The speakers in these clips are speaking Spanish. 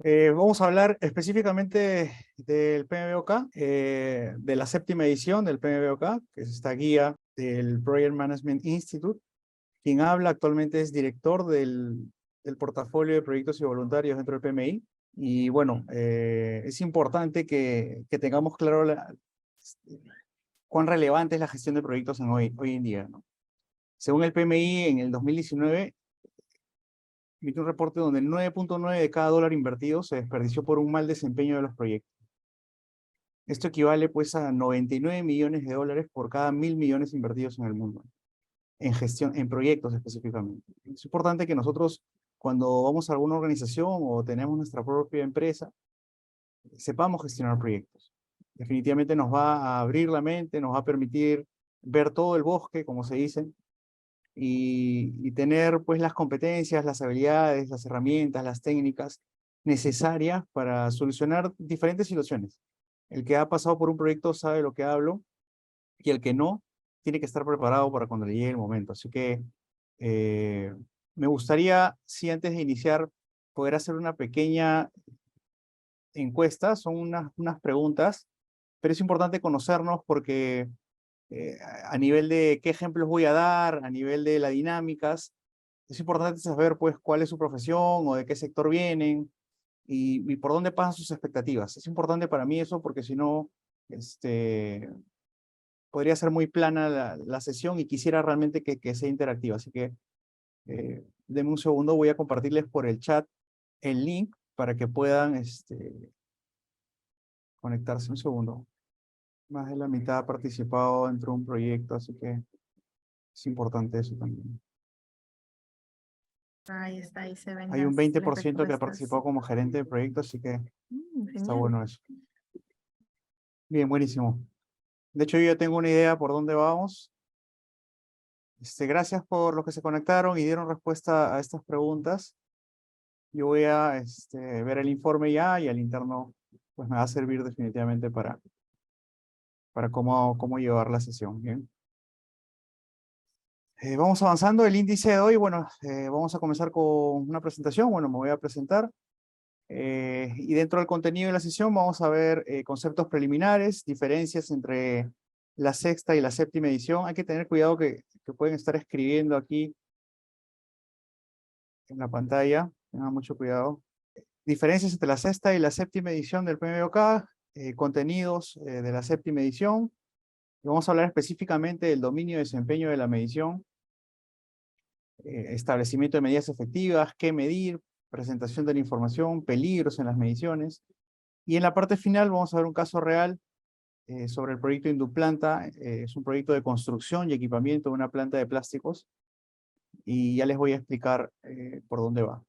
Vamos a hablar específicamente del PMBOK, de la séptima edición del PMBOK, que es esta guía del Project Management Institute. Quien habla actualmente es director del portafolio de proyectos y voluntarios dentro del PMI. Y bueno, es importante que tengamos claro cuán relevante es la gestión de proyectos hoy en día, ¿no? Según el PMI, en el 2019, emitió un reporte donde el 9.9 de cada dólar invertido se desperdició por un mal desempeño de los proyectos. Esto equivale pues a 99 millones de dólares por cada 1.000 millones invertidos en el mundo, en gestión, en proyectos específicamente. Es importante que nosotros, cuando vamos a alguna organización o tenemos nuestra propia empresa, sepamos gestionar proyectos. Definitivamente nos va a abrir la mente, nos va a permitir ver todo el bosque, como se dice, y tener pues las competencias, las habilidades, las herramientas, las técnicas necesarias para solucionar diferentes situaciones. El que ha pasado por un proyecto sabe de lo que hablo y el que no tiene que estar preparado para cuando le llegue el momento. Así que eh, me gustaría, si antes de iniciar, poder hacer una pequeña encuesta. Son unas preguntas, pero es importante conocernos porque a nivel de qué ejemplos voy a dar, a nivel de las dinámicas, es importante saber pues cuál es su profesión o de qué sector vienen y por dónde pasan sus expectativas. Es importante para mí eso porque si no, podría ser muy plana la sesión y quisiera realmente que sea interactiva. Así que denme un segundo, voy a compartirles por el chat el link para que puedan conectarse. Un segundo. Más de la mitad ha participado dentro de un proyecto, así que es importante eso también. Ahí está, ahí se ven Hay un las 20% que ha respuestas. participado como gerente de proyecto, así que está Genial. bueno eso. Bien, buenísimo. De hecho, yo ya tengo una idea por dónde vamos. Gracias por los que se conectaron y dieron respuesta a estas preguntas. Yo voy a ver el informe ya y el interno pues me va a servir definitivamente para cómo llevar la sesión. Bien. Vamos avanzando. El índice de hoy, bueno, vamos a comenzar con una presentación. Bueno, me voy a presentar. Y dentro del contenido de la sesión vamos a ver conceptos preliminares, diferencias entre la sexta y la séptima edición. Hay que tener cuidado que pueden estar escribiendo aquí en la pantalla. Tengan mucho cuidado. Diferencias entre la sexta y la séptima edición del PMBOK, contenidos de la séptima edición. Y vamos a hablar específicamente del dominio y desempeño de la medición, establecimiento de medidas efectivas, qué medir, presentación de la información, peligros en las mediciones. Y en la parte final vamos a ver un caso real sobre el proyecto Induplanta. Es un proyecto de construcción y equipamiento de una planta de plásticos. Y ya les voy a explicar por dónde va.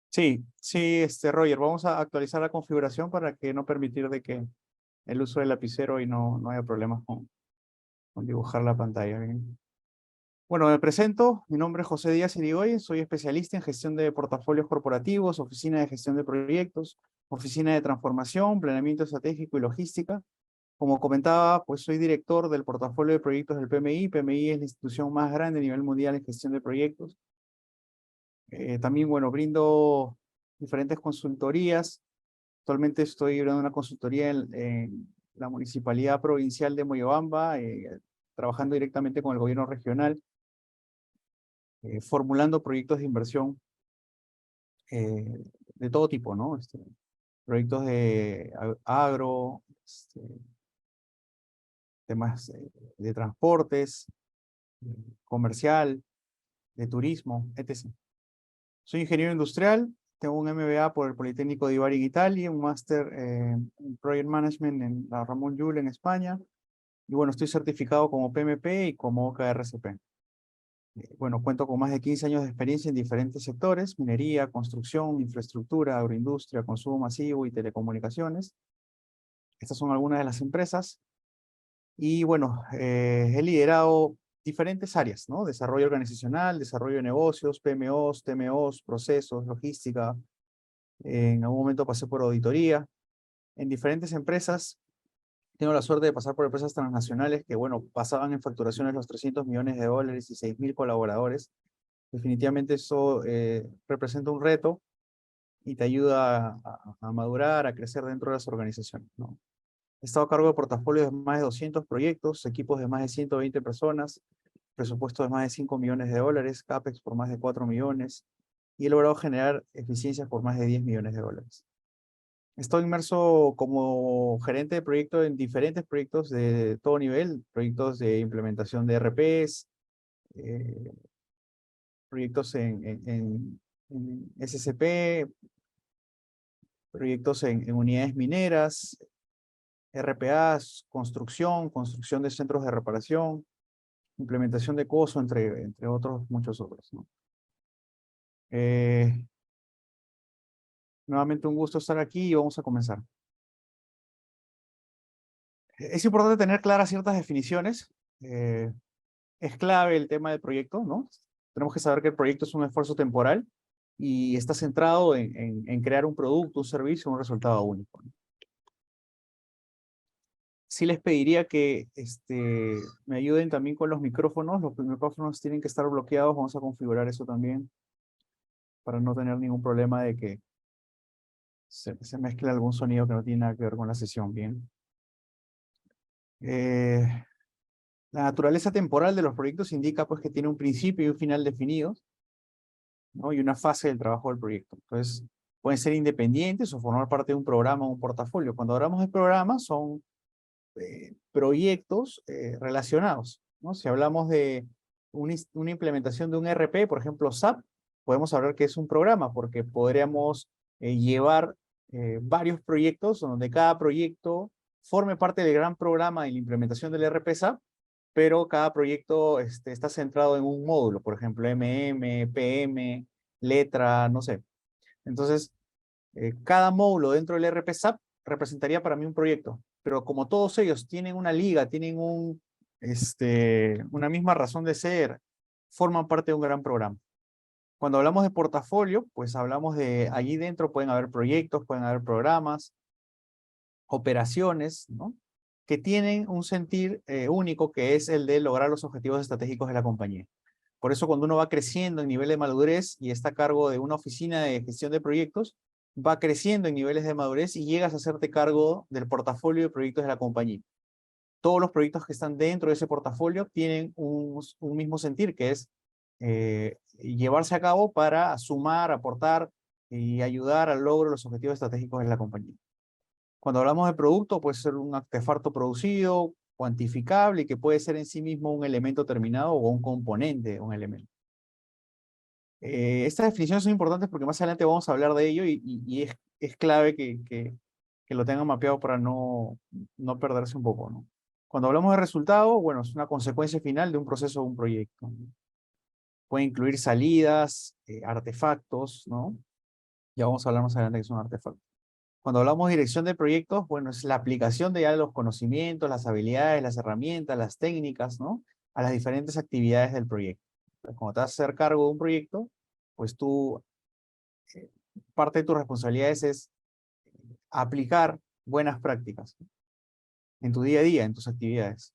Sí, sí, Roger, vamos a actualizar la configuración para que no permitir de que el uso del lapicero y no haya problemas con dibujar la pantalla. Bien. Bueno, me presento. Mi nombre es José Díaz Irigoyen. Soy especialista en gestión de portafolios corporativos, oficina de gestión de proyectos, oficina de transformación, planeamiento estratégico y logística. Como comentaba, pues soy director del portafolio de proyectos del PMI. PMI es la institución más grande a nivel mundial en gestión de proyectos. También, bueno, brindo diferentes consultorías. Actualmente estoy brindando una consultoría en la Municipalidad Provincial de Moyobamba, trabajando directamente con el gobierno regional, formulando proyectos de inversión de todo tipo, ¿no? Proyectos de agro, temas de transportes, comercial, de turismo, etc. Soy ingeniero industrial, tengo un MBA por el Politécnico de Bari en Italia, un máster en Project Management en la Ramón Llull en España, y bueno, estoy certificado como PMP y como OKRCP. Bueno, cuento con más de 15 años de experiencia en diferentes sectores: minería, construcción, infraestructura, agroindustria, consumo masivo y telecomunicaciones. Estas son algunas de las empresas. Y bueno, he liderado diferentes áreas, ¿no? Desarrollo organizacional, desarrollo de negocios, PMOs, TMOs, procesos, logística. En algún momento pasé por auditoría. En diferentes empresas, tengo la suerte de pasar por empresas transnacionales que, bueno, pasaban en facturaciones los 300 millones de dólares y 6.000 colaboradores. Definitivamente eso representa un reto y te ayuda a madurar, a crecer dentro de las organizaciones, ¿no? He estado a cargo de portafolios de más de 200 proyectos, equipos de más de 120 personas, presupuesto de más de 5 millones de dólares, CAPEX por más de 4 millones, y he logrado generar eficiencias por más de 10 millones de dólares. Estoy inmerso como gerente de proyecto en diferentes proyectos de todo nivel, proyectos de implementación de ERPs, eh, proyectos en SCP, proyectos en unidades mineras, RPAs, construcción de centros de reparación, implementación de COSO, entre otros, muchos otros, ¿no? Nuevamente un gusto estar aquí y vamos a comenzar. Es importante tener claras ciertas definiciones. Es clave el tema del proyecto, ¿no? Tenemos que saber que el proyecto es un esfuerzo temporal y está centrado en crear un producto, un servicio, un resultado único, ¿no? Sí les pediría que me ayuden también con los micrófonos. Los micrófonos tienen que estar bloqueados. Vamos a configurar eso también para no tener ningún problema de que se mezcle algún sonido que no tiene nada que ver con la sesión. Bien. La naturaleza temporal de los proyectos indica pues que tiene un principio y un final definidos, ¿no? Y una fase del trabajo del proyecto. Entonces, pueden ser independientes o formar parte de un programa o un portafolio. Cuando hablamos de programas, son proyectos relacionados, ¿no? Si hablamos de una implementación de un ERP, por ejemplo, SAP, podemos hablar que es un programa, porque podríamos llevar varios proyectos donde cada proyecto forme parte del gran programa de la implementación del ERP SAP, pero cada proyecto está centrado en un módulo, por ejemplo, PM, letra, no sé. Entonces, cada módulo dentro del ERP SAP representaría para mí un proyecto, pero como todos ellos tienen una liga, tienen una misma razón de ser, forman parte de un gran programa. Cuando hablamos de portafolio, pues hablamos de allí dentro pueden haber proyectos, pueden haber programas, operaciones, ¿no? Que tienen un sentir único, que es el de lograr los objetivos estratégicos de la compañía. Por eso cuando uno va creciendo en nivel de madurez y está a cargo de una oficina de gestión de proyectos, va creciendo en niveles de madurez y llegas a hacerte cargo del portafolio de proyectos de la compañía. Todos los proyectos que están dentro de ese portafolio tienen un mismo sentir, que es llevarse a cabo para sumar, aportar y ayudar al logro de los objetivos estratégicos de la compañía. Cuando hablamos de producto, puede ser un artefacto producido, cuantificable, y que puede ser en sí mismo un elemento terminado o un componente de un elemento. Estas definiciones son importantes porque más adelante vamos a hablar de ello y es clave que lo tengan mapeado para no perderse un poco, ¿no? Cuando hablamos de resultado, bueno, es una consecuencia final de un proceso o un proyecto, ¿no? Puede incluir salidas, artefactos, ¿no? Ya vamos a hablar más adelante que son artefactos. Cuando hablamos de dirección de proyectos, bueno, es la aplicación de ya los conocimientos, las habilidades, las herramientas, las técnicas, ¿no? A las diferentes actividades del proyecto. Entonces, cuando te vas a hacer cargo de un proyecto, pues tú, parte de tus responsabilidades es aplicar buenas prácticas, ¿no? En tu día a día, en tus actividades.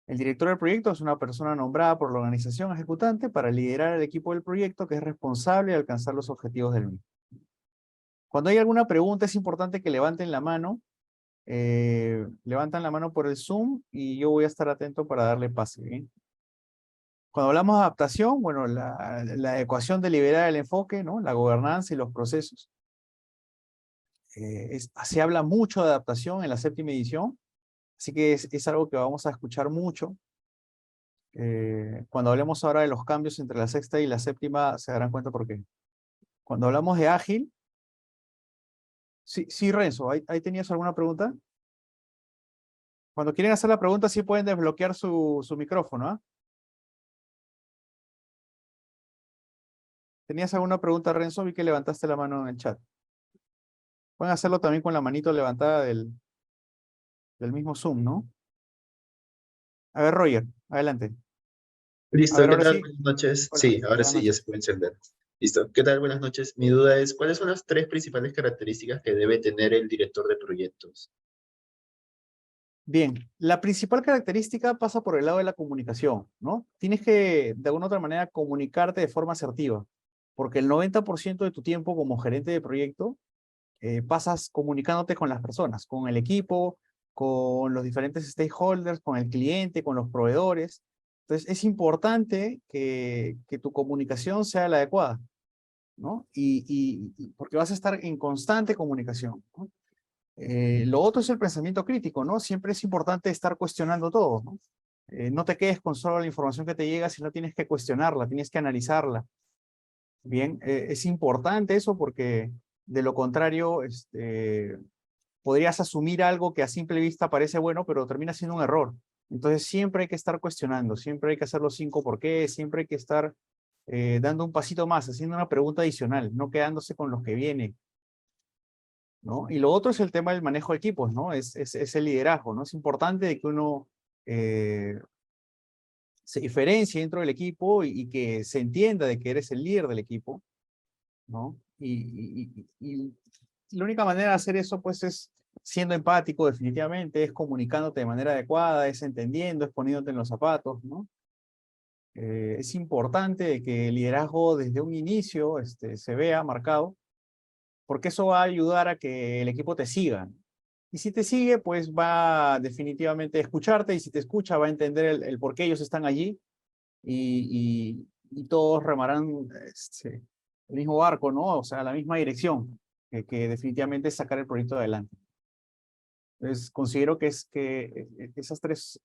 El director del proyecto es una persona nombrada por la organización ejecutante para liderar el equipo del proyecto que es responsable de alcanzar los objetivos del mismo. Cuando hay alguna pregunta, es importante que levanten la mano. Levantan la mano por el Zoom y yo voy a estar atento para darle pase, ¿bien? Cuando hablamos de adaptación, bueno, la adecuación deliberada del enfoque, ¿no? La gobernanza y los procesos. Se habla mucho de adaptación en la séptima edición, así que es algo que vamos a escuchar mucho. Cuando hablemos ahora de los cambios entre la sexta y la séptima, se darán cuenta por qué. Cuando hablamos de ágil, sí, Renzo, ¿ahí tenías alguna pregunta? Cuando quieren hacer la pregunta, sí pueden desbloquear su micrófono, ¿ah? ¿Tenías alguna pregunta, Renzo? Vi que levantaste la mano en el chat. Pueden hacerlo también con la manito levantada del mismo Zoom, ¿no? A ver, Roger, adelante. A Listo, ver, ¿qué ahora tal? sí. Buenas noches. Hola, Sí, ahora buenas sí, ya noches. se puede encender. Listo, ¿qué tal? Buenas noches. Mi duda es, ¿cuáles son las tres principales características que debe tener el director de proyectos? Bien, la principal característica pasa por el lado de la comunicación, ¿no? Tienes que, de alguna otra manera, comunicarte de forma asertiva. porque el 90% de tu tiempo como gerente de proyecto pasas comunicándote con las personas, con el equipo, con los diferentes stakeholders, con el cliente, con los proveedores. Entonces, es importante que tu comunicación sea la adecuada, ¿no? Porque vas a estar en constante comunicación, ¿no? Lo otro es el pensamiento crítico, ¿no? Siempre es importante estar cuestionando todo, ¿no? No te quedes con solo la información que te llega, sino tienes que cuestionarla, tienes que analizarla. Bien, es importante eso porque de lo contrario, podrías asumir algo que a simple vista parece bueno, pero termina siendo un error. Entonces siempre hay que estar cuestionando, siempre hay que hacer los 5 por qué, siempre hay que estar dando un pasito más, haciendo una pregunta adicional, no quedándose con lo que viene, ¿no? Y lo otro es el tema del manejo de equipos, ¿no? Es el liderazgo, ¿no? Es importante de que uno se diferencie dentro del equipo y que se entienda de que eres el líder del equipo, ¿no? Y la única manera de hacer eso, pues, es siendo empático, definitivamente, es comunicándote de manera adecuada, es entendiendo, es poniéndote en los zapatos, ¿no? Es importante que el liderazgo desde un inicio se vea marcado, porque eso va a ayudar a que el equipo te siga. Y si te sigue, pues va definitivamente a escucharte, y si te escucha, va a entender el por qué ellos están allí, y todos remarán el mismo barco, ¿no? O sea, la misma dirección, que definitivamente es sacar el proyecto adelante. Entonces, considero que esas tres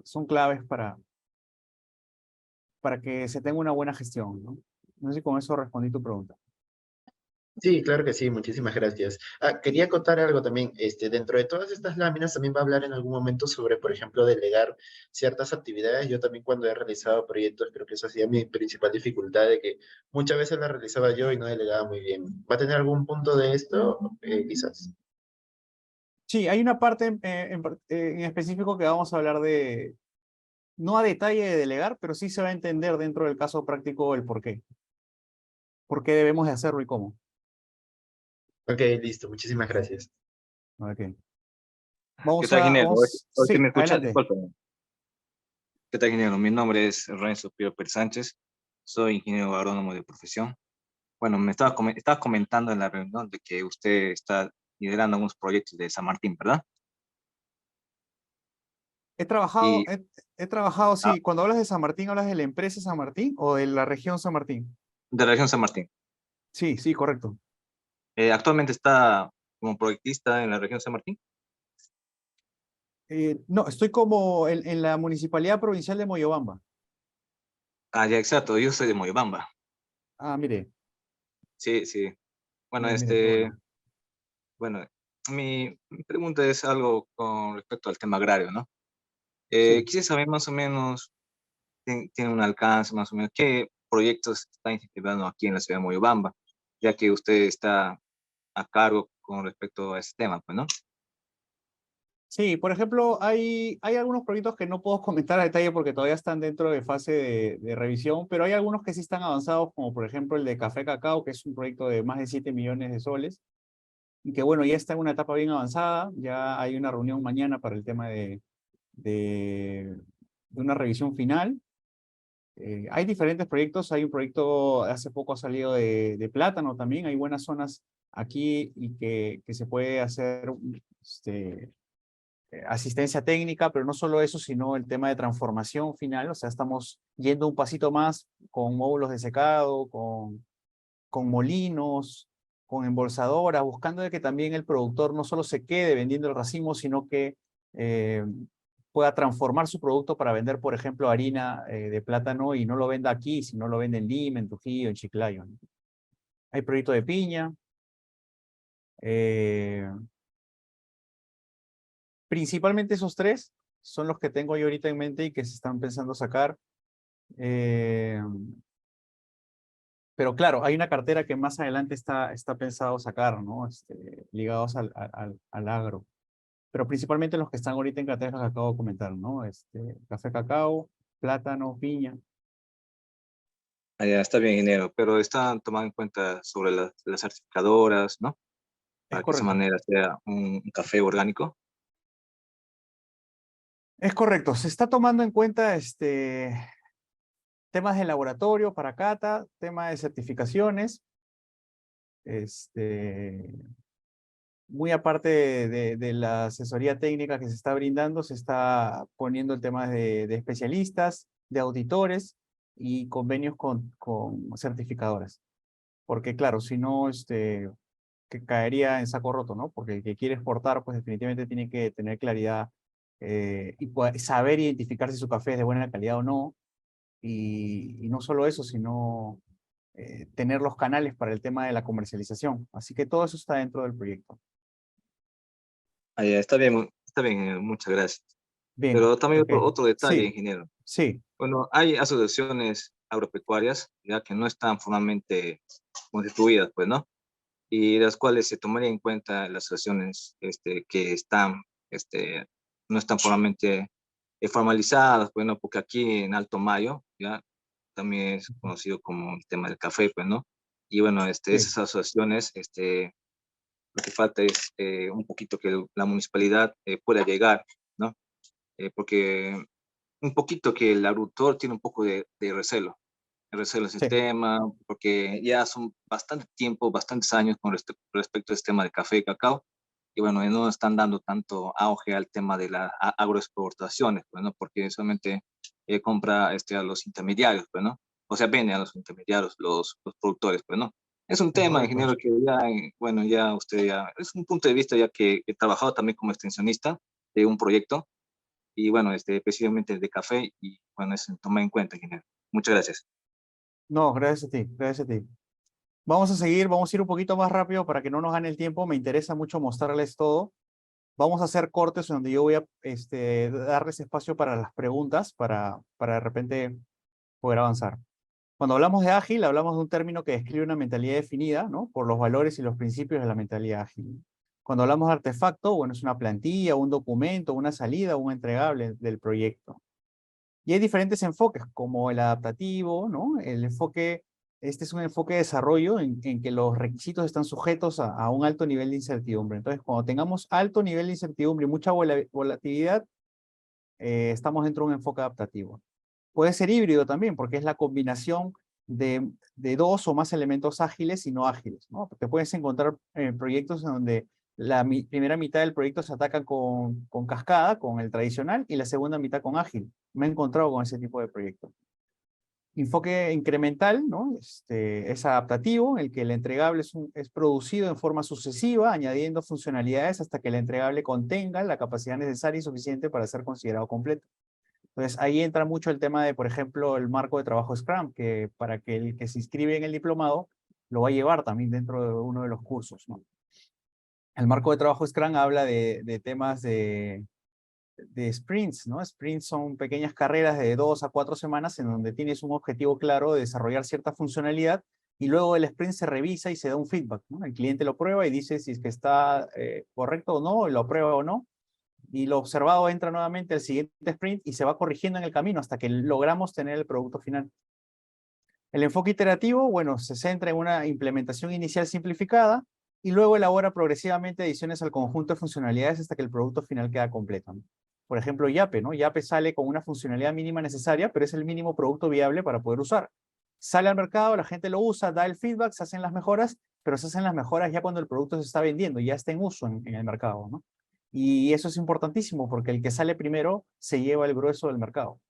son claves para que se tenga una buena gestión, ¿no? No sé si con eso respondí tu pregunta. Sí, claro que sí, muchísimas gracias. Quería contar algo también, dentro de todas estas láminas también va a hablar en algún momento sobre, por ejemplo, delegar ciertas actividades. Yo también cuando he realizado proyectos, creo que esa ha sido mi principal dificultad, de que muchas veces la realizaba yo y no delegaba muy bien. ¿Va a tener algún punto de esto? Quizás. Sí, hay una parte en específico que vamos a hablar de, no a detalle de delegar, pero sí se va a entender dentro del caso práctico el por qué debemos de hacerlo y cómo. Ok, listo, muchísimas gracias. Ok. ¿Qué tal, ingeniero? ¿Sí Sí, me escucha? adelante. Disculpe. ¿Qué tal, ingeniero? Mi nombre es Renzo Pío Pérez Sánchez. Soy ingeniero agrónomo de profesión. Bueno, estaba comentando en la reunión de que usted está liderando algunos proyectos de San Martín, ¿verdad? He trabajado, Y he trabajado, ah, sí, cuando hablas de San Martín, ¿hablas de la empresa San Martín o de la región San Martín? de la región San Martín. Sí, sí, correcto. Actualmente está como proyectista en la región San Martín. No, estoy como en la Municipalidad Provincial de Moyobamba. Ah, ya, exacto. Yo soy de Moyobamba. Ah, mire, Sí, sí. Bueno, mire, mire, qué bueno. bueno, mi pregunta es algo con respecto al tema agrario, ¿no? Sí. Quisiera saber más o menos tiene un alcance más o menos. ¿Qué proyectos está incentivando aquí en la ciudad de Moyobamba? Ya que usted está a cargo con respecto a ese tema, pues, ¿no? Sí, por ejemplo, hay algunos proyectos que no puedo comentar a detalle porque todavía están dentro de fase de revisión, pero hay algunos que sí están avanzados, como por ejemplo el de Café Cacao, que es un proyecto de más de 7 millones de soles, y que bueno, ya está en una etapa bien avanzada, ya hay una reunión mañana para el tema de, de una revisión final. Hay diferentes proyectos, hay un proyecto, hace poco ha salido de plátano también, hay buenas zonas aquí y que se puede hacer asistencia técnica, pero no solo eso, sino el tema de transformación final, o sea, estamos yendo un pasito más con módulos de secado, con molinos, con embolsadoras, buscando de que también el productor no solo se quede vendiendo el racimo, sino que eh, pueda transformar su producto para vender, por ejemplo, harina de plátano y no lo venda aquí, sino lo vende en Lima, en Trujillo, en Chiclayo, ¿no? Hay proyecto de piña. eh, Principalmente esos tres son los que tengo yo ahorita en mente y que se están pensando sacar. Eh, pero claro, hay una cartera que más adelante está pensado sacar, ¿no? Ligados al agro. Pero principalmente los que están ahorita en cartera que acabo de comentar, ¿no? Café cacao, plátano, piña. Ah, ya, está bien, ingeniero, pero están tomando en cuenta sobre las certificadoras, ¿no? Es Para que de esa correcto. manera sea un café orgánico. Es correcto. Se está tomando en cuenta Temas de laboratorio para cata, tema de certificaciones, muy aparte de la asesoría técnica que se está brindando, se está poniendo el tema de especialistas, de auditores y convenios con certificadoras. Porque claro, si no, que caería en saco roto, ¿no? Porque el que quiere exportar, pues definitivamente tiene que tener claridad y saber identificar si su café es de buena calidad o no. Y no solo eso, sino tener los canales para el tema de la comercialización. Así que todo eso está dentro del proyecto. Ah, ya, está bien, muchas gracias. Bien, Pero también ok. otro detalle, Sí, ingeniero. sí, Bueno, hay asociaciones agropecuarias, ya que no están formalmente constituidas, pues, ¿no? Y las cuales se tomaría en cuenta las asociaciones que están, no están formalmente formalizadas, bueno, porque aquí en Alto Mayo, ya también es conocido como el tema del café, pues, ¿no? Y bueno, sí, esas asociaciones, lo que falta es un poquito que la municipalidad pueda llegar, ¿no? Porque un poquito que el agricultor tiene un poco de recelo, el recelo del sí. sistema, porque ya son bastante tiempo, bastantes años con respecto al tema de café y cacao, y bueno, no están dando tanto auge al tema de las agroexportaciones, pues, ¿no? Porque solamente compra a los intermediarios, pues, ¿no? O sea, vende a los intermediarios, los productores, pues, ¿no? Es un Es tema, correcto. ingeniero, que ya, bueno, ya usted ya, es un punto de vista ya que he trabajado también como extensionista de un proyecto, y bueno, específicamente de café, y bueno, eso toma en cuenta, ingeniero. Muchas gracias. No, gracias a ti, gracias a ti. Vamos a seguir, vamos a ir un poquito más rápido para que no nos gane el tiempo. Me interesa mucho mostrarles todo. Vamos a hacer cortes donde yo voy a darles espacio para las preguntas, para de repente poder avanzar. Cuando hablamos de ágil, hablamos de un término que describe una mentalidad definida, ¿no? Por los valores y los principios de la mentalidad ágil. Cuando hablamos de artefacto, bueno, es una plantilla, un documento, una salida, un entregable del proyecto. Y hay diferentes enfoques, como el adaptativo, ¿no? El enfoque, este es un enfoque de desarrollo en que los requisitos están sujetos a un alto nivel de incertidumbre. Entonces, cuando tengamos alto nivel de incertidumbre y mucha volatilidad, estamos dentro de un enfoque adaptativo. Puede ser híbrido también, porque es la combinación de dos o más elementos ágiles y no ágiles, ¿no? Te puedes encontrar proyectos en donde la primera mitad del proyecto se ataca con cascada, con el tradicional, y la segunda mitad con ágil. Me he encontrado con ese tipo de proyectos. Enfoque incremental, ¿no? Es adaptativo, en el que el entregable es producido en forma sucesiva, añadiendo funcionalidades hasta que el entregable contenga la capacidad necesaria y suficiente para ser considerado completo. Entonces, ahí entra mucho el tema de, por ejemplo, el marco de trabajo Scrum, que para que el que se inscribe en el diplomado lo va a llevar también dentro de uno de los cursos, ¿no? El marco de trabajo Scrum habla de temas de sprints, ¿no? Sprints son pequeñas carreras de 2 a 4 semanas en donde tienes un objetivo claro de desarrollar cierta funcionalidad y luego el sprint se revisa y se da un feedback, ¿no? El cliente lo prueba y dice si es que está correcto o no, lo aprueba o no, y lo observado entra nuevamente al siguiente sprint y se va corrigiendo en el camino hasta que logramos tener el producto final. El enfoque iterativo, bueno, se centra en una implementación inicial simplificada y luego elabora progresivamente adiciones al conjunto de funcionalidades hasta que el producto final queda completo, ¿no? Por ejemplo, Yape, ¿no? Yape sale con una funcionalidad mínima necesaria, pero es el mínimo producto viable para poder usar. Sale al mercado, la gente lo usa, da el feedback, se hacen las mejoras, pero se hacen las mejoras ya cuando el producto se está vendiendo, ya está en uso en el mercado, ¿no? Y eso es importantísimo porque el que sale primero se lleva el grueso del mercado.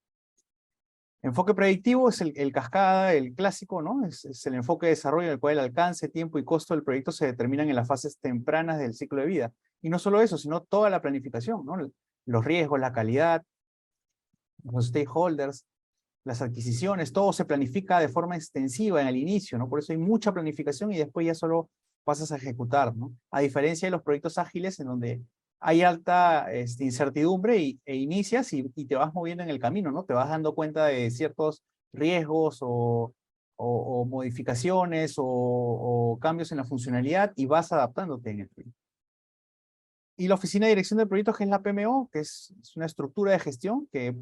Enfoque predictivo es el cascada, el clásico, ¿no? Es el enfoque de desarrollo en el cual el alcance, tiempo y costo del proyecto se determinan en las fases tempranas del ciclo de vida. Y no solo eso, sino toda la planificación, ¿no? Los riesgos, la calidad, los stakeholders, las adquisiciones, todo se planifica de forma extensiva en el inicio, ¿no? Por eso hay mucha planificación y después ya solo pasas a ejecutar, ¿no? A diferencia de los proyectos ágiles en donde hay alta incertidumbre e inicias y te vas moviendo en el camino, ¿no? Te vas dando cuenta de ciertos riesgos o modificaciones o cambios en la funcionalidad y vas adaptándote en el proyecto. Y la oficina de dirección de proyectos, que es la PMO, que es una estructura de gestión que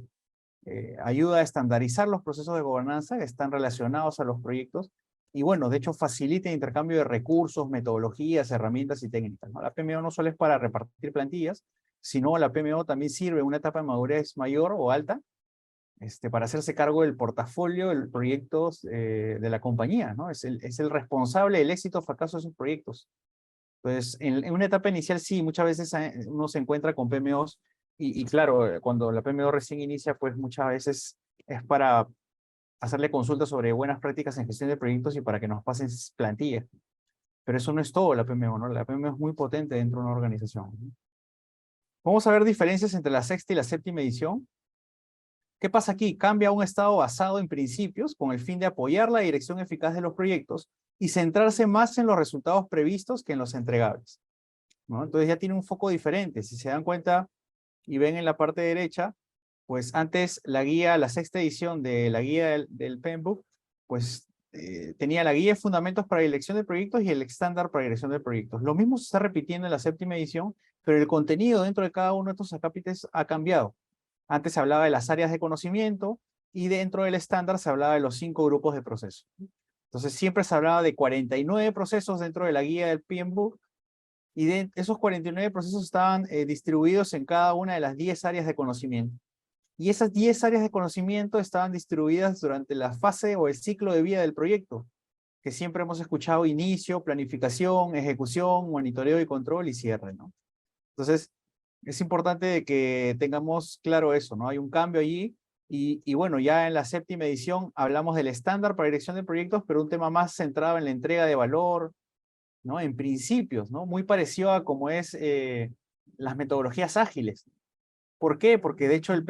ayuda a estandarizar los procesos de gobernanza que están relacionados a los proyectos y bueno, de hecho facilita el intercambio de recursos, metodologías, herramientas y técnicas, ¿no? La PMO no solo es para repartir plantillas, sino la PMO también sirve en una etapa de madurez mayor o alta para hacerse cargo del portafolio de proyectos de la compañía, ¿no? Es el responsable del éxito o fracaso de esos proyectos. Entonces, en una etapa inicial sí, muchas veces uno se encuentra con PMOs y claro, cuando la PMO recién inicia, pues muchas veces es para hacerle consultas sobre buenas prácticas en gestión de proyectos y para que nos pasen plantillas. Pero eso no es todo la PMO, ¿no? La PMO es muy potente dentro de una organización, ¿no? Vamos a ver diferencias entre la sexta y la séptima edición. ¿Qué pasa aquí? Cambia a un estado basado en principios con el fin de apoyar la dirección eficaz de los proyectos y centrarse más en los resultados previstos que en los entregables, ¿no? Entonces ya tiene un foco diferente. Si se dan cuenta y ven en la parte derecha, pues antes la guía, la sexta edición de la guía del PMBOK, pues tenía la guía de fundamentos para dirección de proyectos y el estándar para dirección de proyectos. Lo mismo se está repitiendo en la séptima edición, pero el contenido dentro de cada uno de estos acápites ha cambiado. Antes se hablaba de las áreas de conocimiento y dentro del estándar se hablaba de los 5 grupos de procesos. Entonces siempre se hablaba de 49 procesos dentro de la guía del PMBOK y de esos 49 procesos estaban distribuidos en cada una de las 10 áreas de conocimiento. Y esas 10 áreas de conocimiento estaban distribuidas durante la fase o el ciclo de vida del proyecto, que siempre hemos escuchado inicio, planificación, ejecución, monitoreo y control y cierre, ¿no? Entonces, es importante de que tengamos claro eso, ¿no? Hay un cambio allí y bueno, ya en la séptima edición hablamos del estándar para dirección de proyectos, pero un tema más centrado en la entrega de valor, ¿no? En principios, ¿no? Muy parecido a como es las metodologías ágiles. ¿Por qué? Porque de hecho el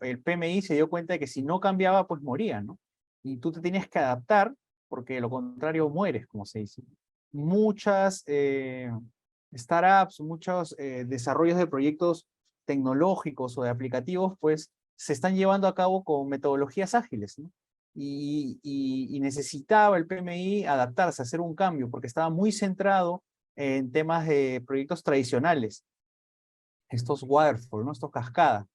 el PMI se dio cuenta de que si no cambiaba, pues moría, ¿no? Y tú te tienes que adaptar, porque de lo contrario mueres, como se dice. Muchas startups, muchos desarrollos de proyectos tecnológicos o de aplicativos, pues se están llevando a cabo con metodologías ágiles, ¿no? Y necesitaba el PMI adaptarse, hacer un cambio, porque estaba muy centrado en temas de proyectos tradicionales, estos waterfall, ¿no? Estos cascadas.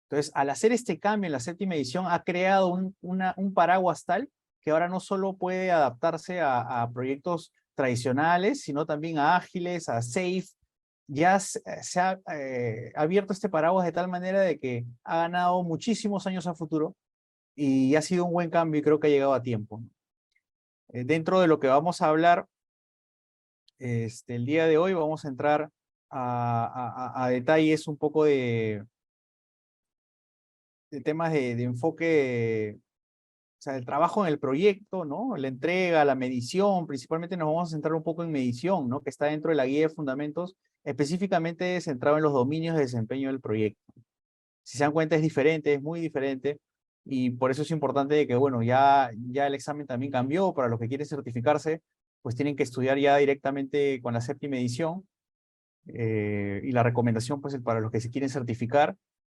Entonces, al hacer este cambio en la séptima edición, ha creado un paraguas tal que ahora no solo puede adaptarse a proyectos tradicionales, sino también a ágiles, a safe. Ya se ha abierto este paraguas de tal manera de que ha ganado muchísimos años a futuro y ha sido un buen cambio y creo que ha llegado a tiempo. Dentro de lo que vamos a hablar el día de hoy, vamos a entrar a detalles un poco de temas de enfoque, o sea, el trabajo en el proyecto, ¿no? La entrega, la medición, principalmente nos vamos a centrar un poco en medición, ¿no? Que está dentro de la guía de fundamentos, específicamente centrado en los dominios de desempeño del proyecto. Si se dan cuenta es diferente, es muy diferente, y por eso es importante de que, bueno, ya el examen también cambió, para los que quieren certificarse, pues tienen que estudiar ya directamente con la séptima edición, y la recomendación, pues, para los que se quieren certificar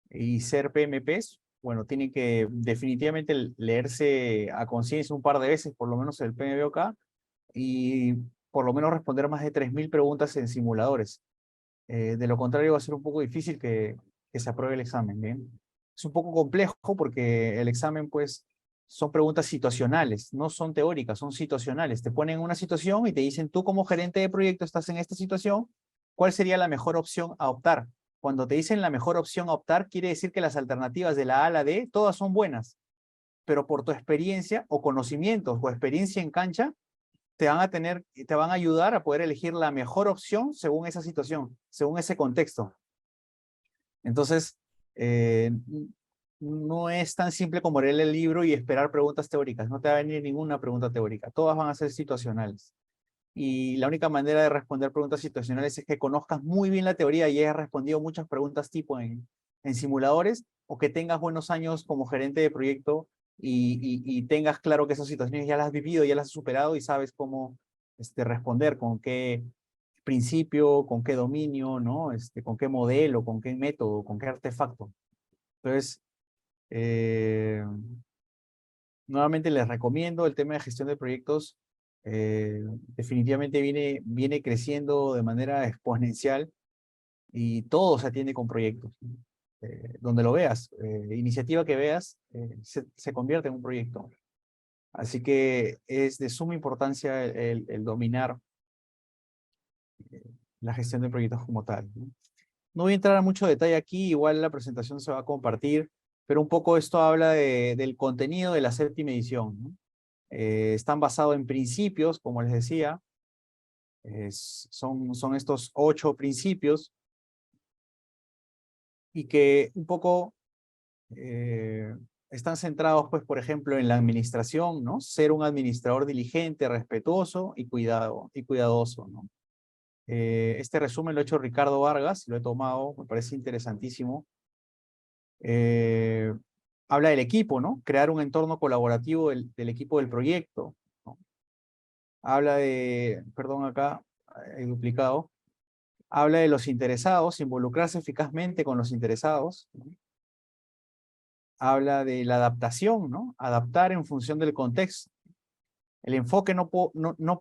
y ser PMPs, bueno, tienen que definitivamente leerse a conciencia un par de veces, por lo menos el PMBOK, y por lo menos responder más de 3000 preguntas en simuladores. De lo contrario, va a ser un poco difícil que se apruebe el examen, ¿bien? Es un poco complejo porque el examen, pues, son preguntas situacionales, no son teóricas, son situacionales. Te ponen una situación y te dicen, tú como gerente de proyecto estás en esta situación, ¿cuál sería la mejor opción a optar? Cuando te dicen la mejor opción a optar, quiere decir que las alternativas de la A a la D, todas son buenas, pero por tu experiencia o conocimientos o experiencia en cancha, te van a ayudar a poder elegir la mejor opción según esa situación, según ese contexto. Entonces, no es tan simple como leer el libro y esperar preguntas teóricas. No te va a venir ninguna pregunta teórica. Todas van a ser situacionales. Y la única manera de responder preguntas situacionales es que conozcas muy bien la teoría y hayas respondido muchas preguntas tipo en simuladores, o que tengas buenos años como gerente de proyecto y tengas claro que esas situaciones ya las has vivido, ya las has superado y sabes cómo responder, con qué principio, con qué dominio, ¿no? Con qué modelo, con qué método, con qué artefacto. Entonces, nuevamente les recomiendo el tema de gestión de proyectos. Definitivamente viene creciendo de manera exponencial y todo se atiende con proyectos. Donde lo veas, iniciativa que veas, se convierte en un proyecto. Así que es de suma importancia el dominar la gestión de proyectos como tal, ¿no? No voy a entrar a mucho detalle aquí, igual la presentación se va a compartir. pero un poco esto habla del contenido de la séptima edición, ¿no? Están basados en principios, como les decía, son estos 8 principios y que un poco están centrados, pues, por ejemplo, en la administración, ¿no? Ser un administrador diligente, respetuoso y cuidadoso, ¿no? Este resumen lo ha hecho Ricardo Vargas, lo he tomado, me parece interesantísimo. Habla del equipo, ¿no? Crear un entorno colaborativo del equipo del proyecto, ¿no? Habla de, perdón, acá he duplicado. Habla de los interesados, involucrarse eficazmente con los interesados, ¿no? Habla de la adaptación, ¿no? Adaptar en función del contexto. El enfoque no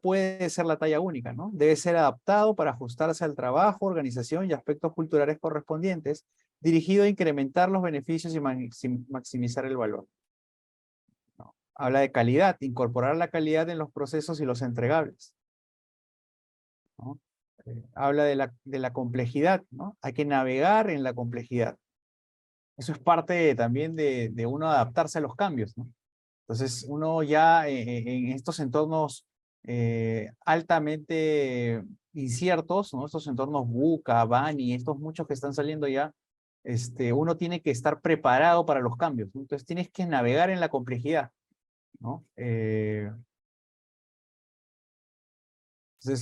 puede ser la talla única, ¿no? Debe ser adaptado para ajustarse al trabajo, organización y aspectos culturales correspondientes, dirigido a incrementar los beneficios y maximizar el valor, ¿no? Habla de calidad, incorporar la calidad en los procesos y los entregables, ¿no? Habla de la complejidad, ¿no? Hay que navegar en la complejidad. Eso es parte también de uno adaptarse a los cambios, ¿no? Entonces, uno ya en estos entornos altamente inciertos, ¿no? Estos entornos VUCA, BANI, estos muchos que están saliendo ya, uno tiene que estar preparado para los cambios, ¿no? Entonces, tienes que navegar en la complejidad, ¿no? Entonces,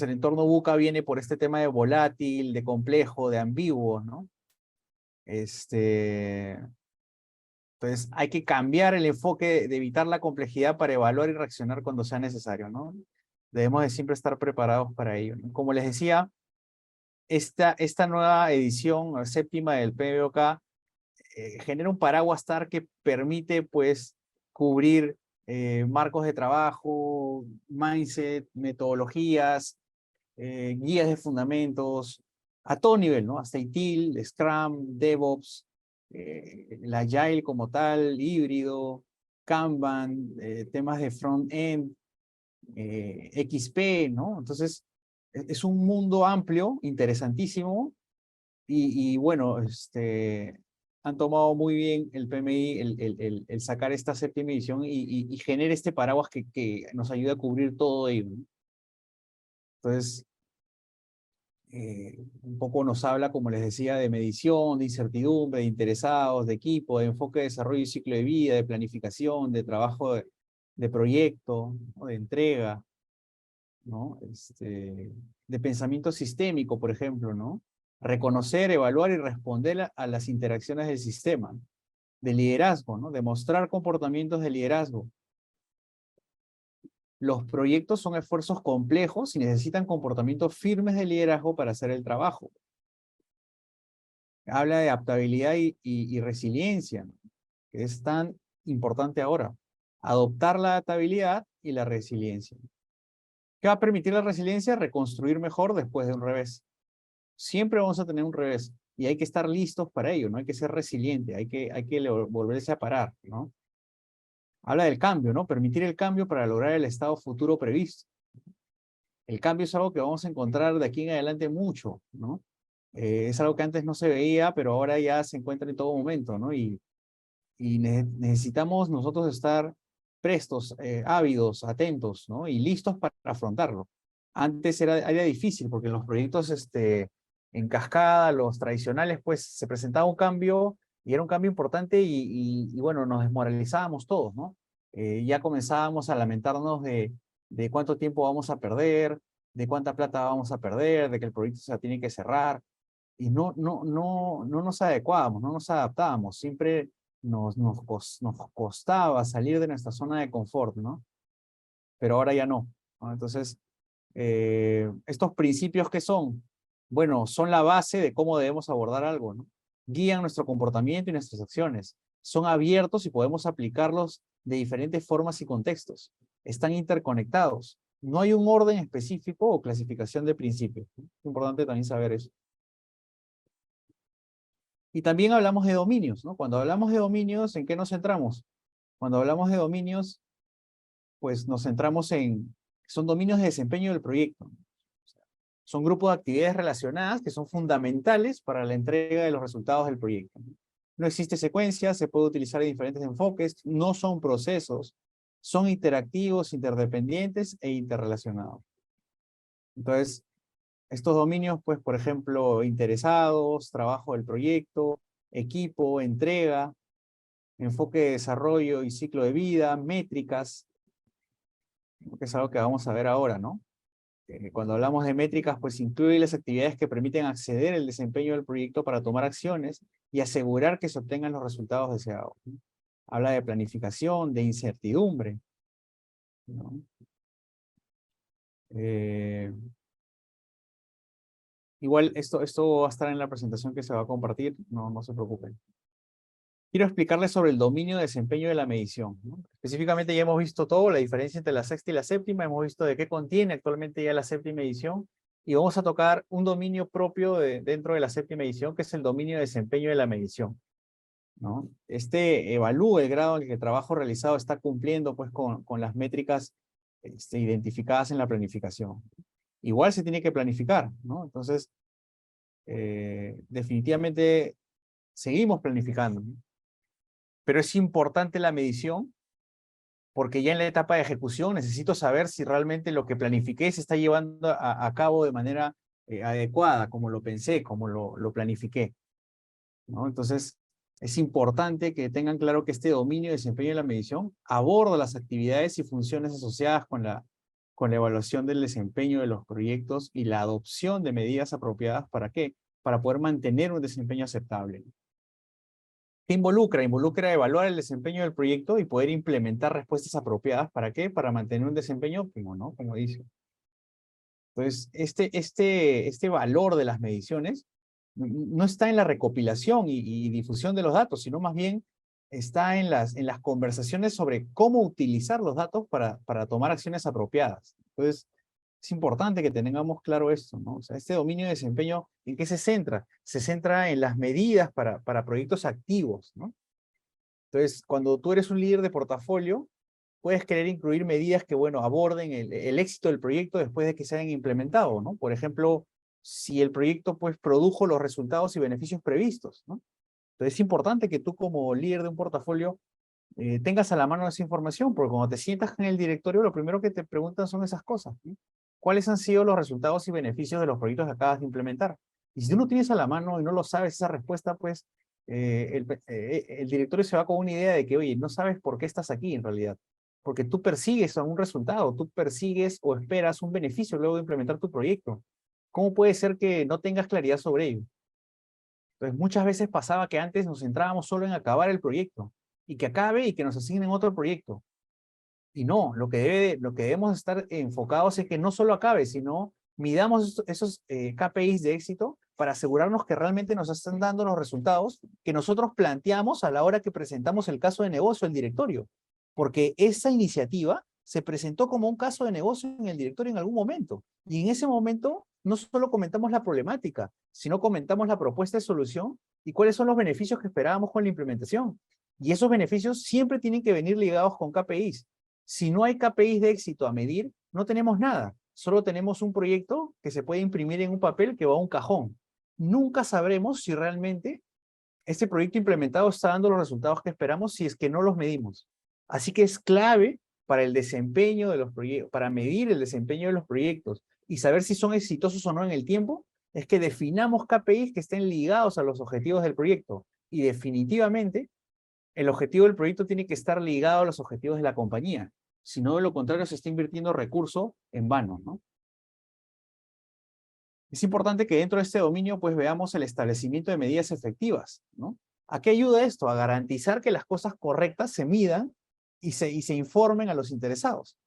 el entorno VUCA viene por este tema de volátil, de complejo, de ambiguo, ¿no? Entonces, hay que cambiar el enfoque de evitar la complejidad para evaluar y reaccionar cuando sea necesario, ¿no? Debemos de siempre estar preparados para ello, ¿no? Como les decía, esta nueva edición, la séptima del PMBOK, genera un paraguas TAR que permite, pues, cubrir marcos de trabajo, mindset, metodologías, guías de fundamentos, a todo nivel, ¿no? Hasta ITIL, Scrum, DevOps, el Agile como tal, híbrido, Kanban, temas de front-end, XP, ¿no? Entonces, es un mundo amplio, interesantísimo, y bueno, han tomado muy bien el PMI el sacar esta séptima edición y genera este paraguas que nos ayuda a cubrir todo ello, ¿no? Entonces, un poco nos habla, como les decía, de medición, de incertidumbre, de interesados, de equipo, de enfoque de desarrollo y ciclo de vida, de planificación, de trabajo de proyecto, ¿no? De entrega, ¿no? De pensamiento sistémico, por ejemplo, ¿no? Reconocer, evaluar y responder a las interacciones del sistema, de liderazgo, ¿no? Demostrar comportamientos de liderazgo. Los proyectos son esfuerzos complejos y necesitan comportamientos firmes de liderazgo para hacer el trabajo. Habla de adaptabilidad y resiliencia, ¿no? Que es tan importante ahora. Adoptar la adaptabilidad y la resiliencia. ¿Qué va a permitir la resiliencia? Reconstruir mejor después de un revés. Siempre vamos a tener un revés y hay que estar listos para ello, ¿no? Hay que ser resiliente, hay que volverse a parar, ¿no? Habla del cambio, ¿no? Permitir el cambio para lograr el estado futuro previsto. El cambio es algo que vamos a encontrar de aquí en adelante mucho, ¿no? Es algo que antes no se veía, pero ahora ya se encuentra en todo momento, ¿no? Y necesitamos nosotros estar prestos, ávidos, atentos, ¿no? Y listos para afrontarlo. Antes era difícil porque en los proyectos en cascada, los tradicionales, pues se presentaba un cambio y era un cambio importante y bueno, nos desmoralizábamos todos, ¿no? Ya comenzábamos a lamentarnos de cuánto tiempo vamos a perder, de cuánta plata vamos a perder, de que el proyecto se tiene que cerrar y no nos adecuábamos, no nos adaptábamos, siempre nos costaba salir de nuestra zona de confort, ¿no? Pero ahora ya no, ¿no? Entonces, estos principios ¿qué son? Bueno, son la base de cómo debemos abordar algo, ¿no? Guían nuestro comportamiento y nuestras acciones. Son abiertos y podemos aplicarlos de diferentes formas y contextos. Están interconectados. No hay un orden específico o clasificación de principios, ¿no? Es importante también saber eso. Y también hablamos de dominios, ¿no? Cuando hablamos de dominios, ¿en qué nos centramos? Cuando hablamos de dominios, pues nos centramos son dominios de desempeño del proyecto. Son grupos de actividades relacionadas que son fundamentales para la entrega de los resultados del proyecto. No existe secuencia, se puede utilizar diferentes enfoques, no son procesos, son interactivos, interdependientes e interrelacionados. Entonces, estos dominios, pues, por ejemplo, interesados, trabajo del proyecto, equipo, entrega, enfoque de desarrollo y ciclo de vida, métricas, que es algo que vamos a ver ahora, ¿no? Cuando hablamos de métricas, pues incluye las actividades que permiten acceder al desempeño del proyecto para tomar acciones y asegurar que se obtengan los resultados deseados, ¿no? Habla de planificación, de incertidumbre, ¿no? Igual esto va a estar en la presentación que se va a compartir, no se preocupen. Quiero explicarles sobre el dominio de desempeño de la medición, ¿no? Específicamente ya hemos visto todo, la diferencia entre la sexta y la séptima, hemos visto de qué contiene actualmente ya la séptima edición, y vamos a tocar un dominio propio dentro de la séptima edición, que es el dominio de desempeño de la medición, ¿no? Este evalúa el grado en el que el trabajo realizado está cumpliendo pues, con las métricas identificadas en la planificación. Igual se tiene que planificar, ¿no? Entonces, definitivamente seguimos planificando, ¿no? Pero es importante la medición porque ya en la etapa de ejecución necesito saber si realmente lo que planifiqué se está llevando a cabo de manera adecuada, como lo pensé, como lo planifiqué, ¿no? Entonces, es importante que tengan claro que este dominio de desempeño de la medición aborda las actividades y funciones asociadas con la evaluación del desempeño de los proyectos y la adopción de medidas apropiadas. ¿Para qué? Para poder mantener un desempeño aceptable. ¿Qué involucra? Involucra evaluar el desempeño del proyecto y poder implementar respuestas apropiadas. ¿Para qué? Para mantener un desempeño óptimo, ¿no? Como dice. Entonces, este valor de las mediciones no está en la recopilación y difusión de los datos, sino más bien está en las conversaciones sobre cómo utilizar los datos para tomar acciones apropiadas. Entonces, es importante que tengamos claro esto, ¿no? O sea, este dominio de desempeño, ¿en qué se centra? Se centra en las medidas para proyectos activos, ¿no? Entonces, cuando tú eres un líder de portafolio, puedes querer incluir medidas que, bueno, aborden el éxito del proyecto después de que se hayan implementado, ¿no? Por ejemplo, si el proyecto, pues, produjo los resultados y beneficios previstos, ¿no? Entonces, es importante que tú como líder de un portafolio tengas a la mano esa información, porque cuando te sientas en el directorio, lo primero que te preguntan son esas cosas, ¿no? ¿Cuáles han sido los resultados y beneficios de los proyectos que acabas de implementar? Y si tú no tienes a la mano y no lo sabes esa respuesta, pues el directorio se va con una idea de que, oye, no sabes por qué estás aquí en realidad. Porque tú persigues un resultado, tú persigues o esperas un beneficio luego de implementar tu proyecto. ¿Cómo puede ser que no tengas claridad sobre ello? Entonces, muchas veces pasaba que antes nos centrábamos solo en acabar el proyecto y que acabe y que nos asignen otro proyecto. Y no, lo que debemos estar enfocados es que no solo acabe, sino midamos esos KPIs de éxito para asegurarnos que realmente nos están dando los resultados que nosotros planteamos a la hora que presentamos el caso de negocio al directorio. Porque esa iniciativa se presentó como un caso de negocio en el directorio en algún momento. Y en ese momento no solo comentamos la problemática, sino comentamos la propuesta de solución y cuáles son los beneficios que esperábamos con la implementación. Y esos beneficios siempre tienen que venir ligados con KPIs. Si no hay KPIs de éxito a medir, no tenemos nada. Solo tenemos un proyecto que se puede imprimir en un papel que va a un cajón. Nunca sabremos si realmente este proyecto implementado está dando los resultados que esperamos si es que no los medimos. Así que es clave para el desempeño de los proyectos, para medir el desempeño de los proyectos y saber si son exitosos o no en el tiempo, es que definamos KPIs que estén ligados a los objetivos del proyecto. Y definitivamente, el objetivo del proyecto tiene que estar ligado a los objetivos de la compañía. Si no, de lo contrario, se está invirtiendo recurso en vano, ¿no? Es importante que dentro de este dominio, pues, veamos el establecimiento de medidas efectivas, ¿no? ¿A qué ayuda esto? A garantizar que las cosas correctas se midan y se informen a los interesados,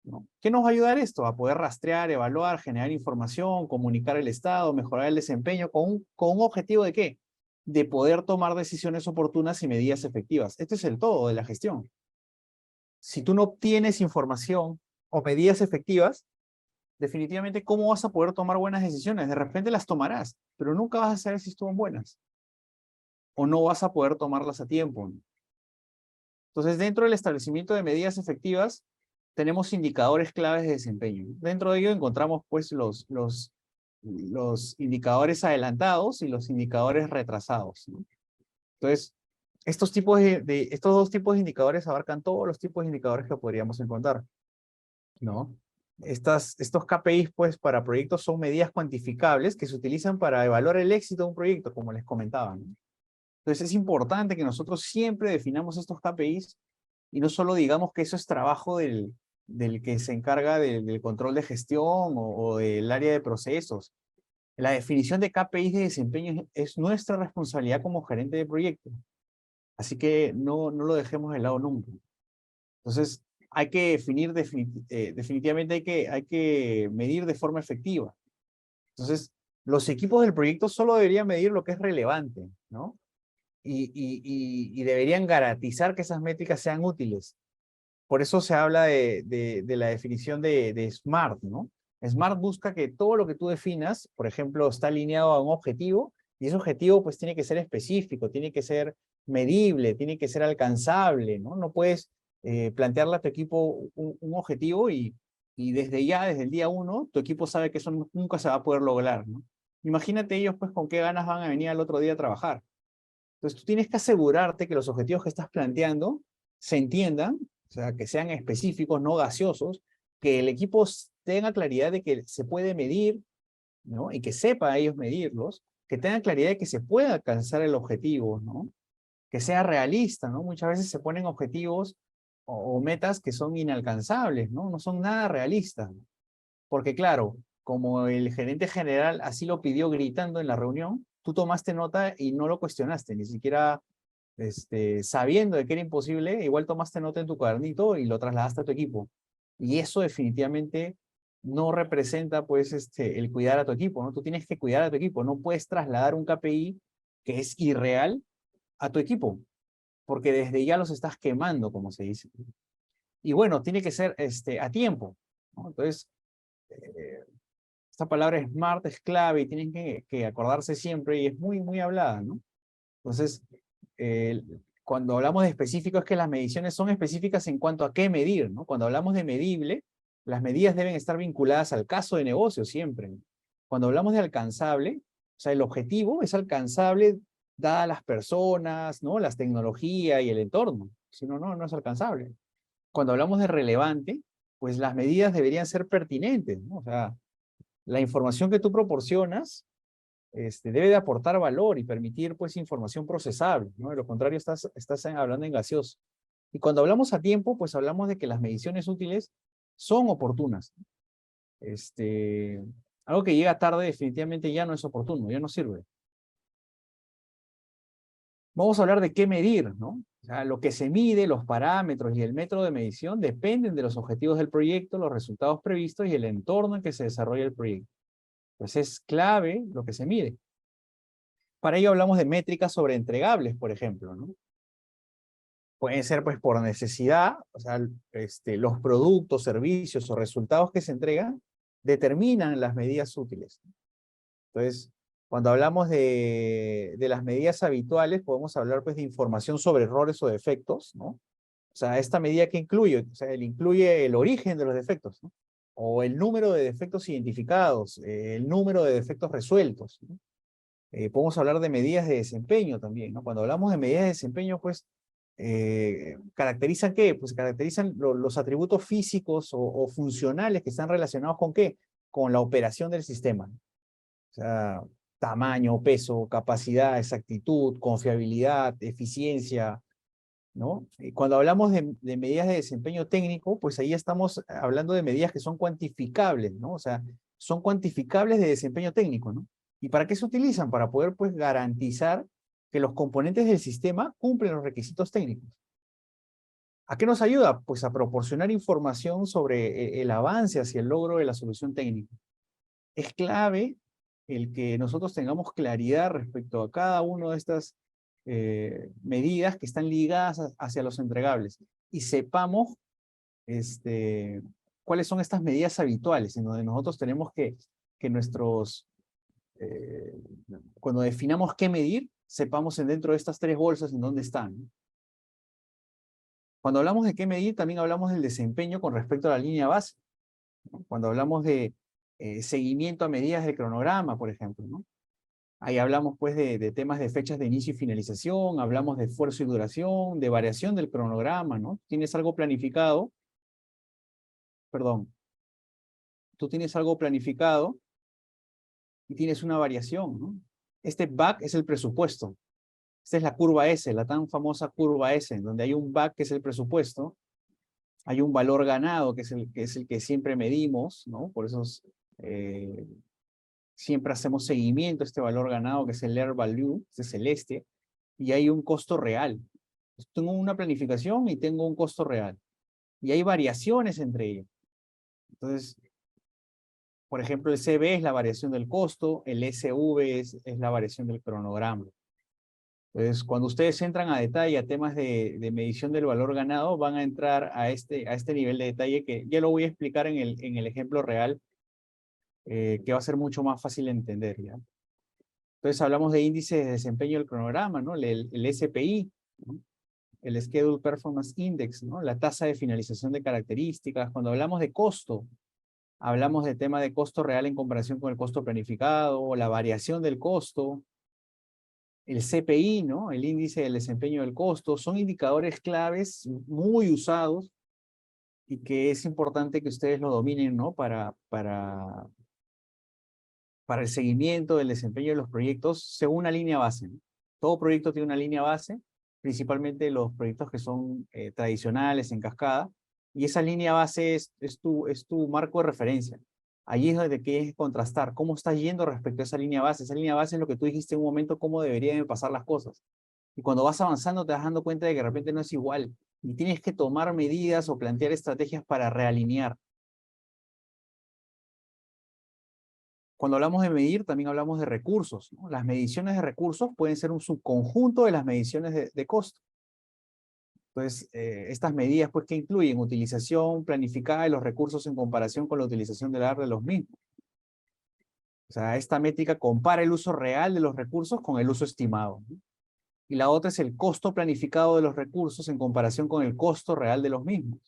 ¿no? ¿Qué nos va a ayudar esto? A poder rastrear, evaluar, generar información, comunicar el estado, mejorar el desempeño, con un objetivo ¿de qué? De poder tomar decisiones oportunas y medidas efectivas. Este es el todo de la gestión. Si tú no obtienes información o medidas efectivas, definitivamente, ¿cómo vas a poder tomar buenas decisiones? De repente las tomarás, pero nunca vas a saber si estuvo buenas. O no vas a poder tomarlas a tiempo, ¿no? Entonces, dentro del establecimiento de medidas efectivas, tenemos indicadores claves de desempeño. Dentro de ello encontramos, pues, los indicadores adelantados y los indicadores retrasados, ¿no? Entonces, estos estos dos tipos de indicadores abarcan todos los tipos de indicadores que podríamos encontrar, ¿no? Estos KPIs, pues, para proyectos son medidas cuantificables que se utilizan para evaluar el éxito de un proyecto, como les comentaba, ¿no? Entonces es importante que nosotros siempre definamos estos KPIs y no solo digamos que eso es trabajo del que se encarga del control de gestión o del área de procesos. La definición de KPIs de desempeño es nuestra responsabilidad como gerente de proyecto. Así que no lo dejemos de lado nunca. Entonces, hay que definir, definitivamente hay que medir de forma efectiva. Entonces, los equipos del proyecto solo deberían medir lo que es relevante, ¿no? Y deberían garantizar que esas métricas sean útiles. Por eso se habla de la definición de SMART, ¿no? SMART busca que todo lo que tú definas, por ejemplo, está alineado a un objetivo, y ese objetivo pues tiene que ser específico, tiene que ser medible, tiene que ser alcanzable, ¿no? No puedes plantearle a tu equipo un objetivo y desde el día uno, tu equipo sabe que eso nunca se va a poder lograr, ¿no? Imagínate ellos pues con qué ganas van a venir al otro día a trabajar. Entonces tú tienes que asegurarte que los objetivos que estás planteando se entiendan, o sea, que sean específicos, no gaseosos, que el equipo tenga claridad de que se puede medir, ¿no? Y que sepa ellos medirlos, que tengan claridad de que se puede alcanzar el objetivo, ¿no? Que sea realista, ¿no? Muchas veces se ponen objetivos o metas que son inalcanzables, ¿no? No son nada realistas. Porque claro, como el gerente general así lo pidió gritando en la reunión, tú tomaste nota y no lo cuestionaste, ni siquiera sabiendo de que era imposible, igual tomaste nota en tu cuadernito y lo trasladaste a tu equipo. Y eso definitivamente no representa pues el cuidar a tu equipo, ¿no? Tú tienes que cuidar a tu equipo, no puedes trasladar un KPI que es irreal a tu equipo, porque desde ya los estás quemando, como se dice. Y bueno, tiene que ser a tiempo, ¿no? Entonces, esta palabra SMART es clave y tienen que acordarse siempre y es muy hablada, ¿no? Entonces, cuando hablamos de específico es que las mediciones son específicas en cuanto a qué medir, ¿no? Cuando hablamos de medible, las medidas deben estar vinculadas al caso de negocio siempre, ¿no? Cuando hablamos de alcanzable, o sea, el objetivo es alcanzable dadas las personas, ¿no? Las tecnologías y el entorno. Si no, no es alcanzable. Cuando hablamos de relevante, pues las medidas deberían ser pertinentes, ¿no? O sea, la información que tú proporcionas debe de aportar valor y permitir pues información procesable, ¿no? De lo contrario estás hablando en gaseoso. Y cuando hablamos a tiempo, pues hablamos de que las mediciones útiles son oportunas. Algo que llega tarde definitivamente ya no es oportuno, ya no sirve. Vamos a hablar de qué medir, ¿no? O sea, lo que se mide, los parámetros y el método de medición dependen de los objetivos del proyecto, los resultados previstos y el entorno en que se desarrolla el proyecto. Pues es clave lo que se mide. Para ello hablamos de métricas sobre entregables, por ejemplo, ¿no? Pueden ser pues por necesidad, o sea, los productos, servicios o resultados que se entregan determinan las medidas útiles. Entonces, cuando hablamos de las medidas habituales, podemos hablar pues de información sobre errores o defectos, ¿no? O sea, esta medida que incluye, o sea, incluye el origen de los defectos, ¿no? O el número de defectos identificados, el número de defectos resueltos, ¿no? Podemos hablar de medidas de desempeño también, ¿no? Cuando hablamos de medidas de desempeño, pues, ¿caracterizan qué? Pues caracterizan los atributos físicos o funcionales que están relacionados con qué? Con la operación del sistema. O sea, tamaño, peso, capacidad, exactitud, confiabilidad, eficiencia, ¿no? Cuando hablamos de medidas de desempeño técnico, pues ahí estamos hablando de medidas que son cuantificables, ¿no? O sea, son cuantificables de desempeño técnico, ¿no? ¿Y para qué se utilizan? Para poder, pues, garantizar que los componentes del sistema cumplen los requisitos técnicos. ¿A qué nos ayuda? Pues a proporcionar información sobre el avance hacia el logro de la solución técnica. Es clave el que nosotros tengamos claridad respecto a cada una de estas medidas que están ligadas hacia los entregables y sepamos cuáles son estas medidas habituales en donde nosotros tenemos que cuando definamos qué medir, sepamos dentro de estas tres bolsas en dónde están, ¿no? Cuando hablamos de qué medir, también hablamos del desempeño con respecto a la línea base, ¿no? Cuando hablamos de seguimiento a medidas de cronograma, por ejemplo, ¿no? Ahí hablamos pues de temas de fechas de inicio y finalización, hablamos de esfuerzo y duración, de variación del cronograma, ¿no? Tienes algo planificado, perdón, tú tienes algo planificado y tienes una variación, ¿no? Este back es el presupuesto. Esta es la curva S, la tan famosa curva S, donde hay un back que es el presupuesto, hay un valor ganado que es el que siempre medimos, ¿no? Por eso siempre hacemos seguimiento a este valor ganado que es el Air Value, este celeste, y hay un costo real. Tengo una planificación y tengo un costo real. Y hay variaciones entre ellos. Entonces, por ejemplo, el CB es la variación del costo, el SV es la variación del cronograma. Entonces, cuando ustedes entran a detalle a temas de medición del valor ganado, van a entrar a este nivel de detalle que ya lo voy a explicar en el ejemplo real, que va a ser mucho más fácil de entender, ¿ya? Entonces, hablamos de índices de desempeño del cronograma, ¿no? El SPI, ¿no? El Schedule Performance Index, ¿no? La tasa de finalización de características. Cuando hablamos de costo, hablamos de tema de costo real en comparación con el costo planificado, la variación del costo, el CPI, ¿no? El índice del desempeño del costo, son indicadores claves muy usados y que es importante que ustedes lo dominen, ¿no? Para el seguimiento del desempeño de los proyectos según una línea base, ¿no? Todo proyecto tiene una línea base, principalmente los proyectos que son tradicionales en cascada, y esa línea base es tu marco de referencia. Allí es donde tienes que contrastar cómo estás yendo respecto a esa línea base. Esa línea base es lo que tú dijiste en un momento, cómo deberían pasar las cosas. Y cuando vas avanzando te vas dando cuenta de que de repente no es igual. Y tienes que tomar medidas o plantear estrategias para realinear. Cuando hablamos de medir, también hablamos de recursos, ¿no? Las mediciones de recursos pueden ser un subconjunto de las mediciones de costo. Entonces, estas medidas, pues, ¿qué incluyen? Utilización planificada de los recursos en comparación con la utilización del AR de los mismos. O sea, esta métrica compara el uso real de los recursos con el uso estimado, ¿no? Y la otra es el costo planificado de los recursos en comparación con el costo real de los mismos.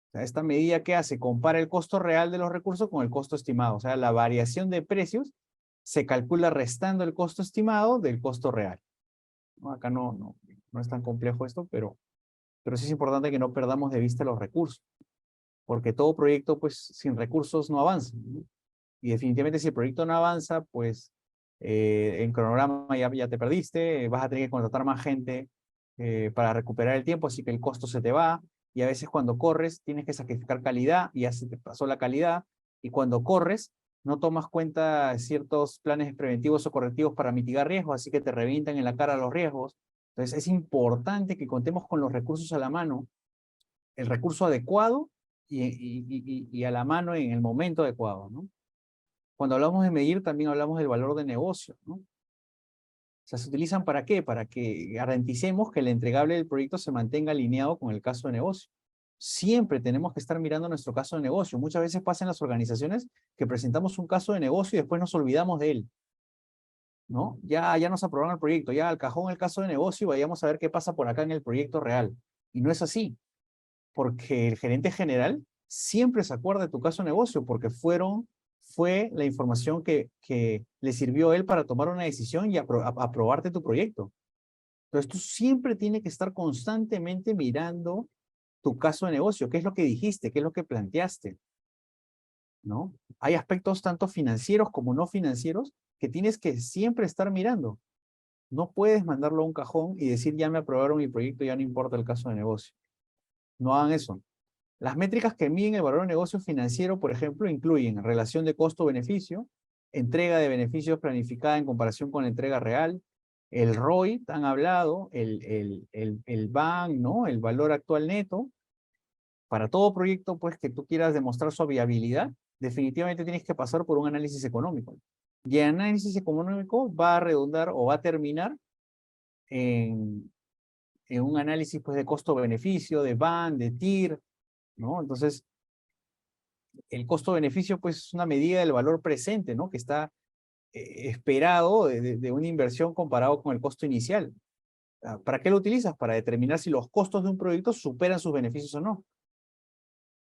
O sea, esta medida, ¿qué hace? Compara el costo real de los recursos con el costo estimado. O sea, la variación de precios se calcula restando el costo estimado del costo real, ¿no? Acá no es tan complejo esto, pero sí es importante que no perdamos de vista los recursos, porque todo proyecto, pues, sin recursos no avanza, ¿no? Y definitivamente si el proyecto no avanza, pues, en cronograma ya te perdiste, vas a tener que contratar más gente para recuperar el tiempo, así que el costo se te va, y a veces cuando corres tienes que sacrificar calidad, y ya se te pasó la calidad, y cuando corres no tomas cuenta de ciertos planes preventivos o correctivos para mitigar riesgos, así que te revientan en la cara los riesgos. Entonces es importante que contemos con los recursos a la mano, el recurso adecuado y a la mano en el momento adecuado, ¿no? Cuando hablamos de medir, también hablamos del valor de negocio, ¿no? O sea, ¿se utilizan para qué? Para que garanticemos que el entregable del proyecto se mantenga alineado con el caso de negocio. Siempre tenemos que estar mirando nuestro caso de negocio. Muchas veces pasa en las organizaciones que presentamos un caso de negocio y después nos olvidamos de él, ¿no? Ya nos aprobaron el proyecto, ya al cajón el caso de negocio y vayamos a ver qué pasa por acá en el proyecto real. Y no es así, porque el gerente general siempre se acuerda de tu caso de negocio, porque fue la información que le sirvió a él para tomar una decisión y aprobarte tu proyecto. Entonces tú siempre tienes que estar constantemente mirando tu caso de negocio, qué es lo que dijiste, qué es lo que planteaste, ¿no? Hay aspectos tanto financieros como no financieros que tienes que siempre estar mirando. No puedes mandarlo a un cajón y decir ya me aprobaron mi proyecto, ya no importa el caso de negocio. No hagan eso. Las métricas que miden el valor de negocio financiero, por ejemplo, incluyen relación de costo-beneficio, entrega de beneficios planificada en comparación con la entrega real, el ROI, tan hablado, el BAN, ¿no? El valor actual neto. Para todo proyecto, pues, que tú quieras demostrar su viabilidad, definitivamente tienes que pasar por un análisis económico. Y el análisis económico va a redundar o va a terminar en un análisis, pues, de costo-beneficio, de BAN, de TIR, ¿no? Entonces, el costo-beneficio, pues, es una medida del valor presente, ¿no? Que está esperado de una inversión comparado con el costo inicial. ¿Para qué lo utilizas? Para determinar si los costos de un proyecto superan sus beneficios o no.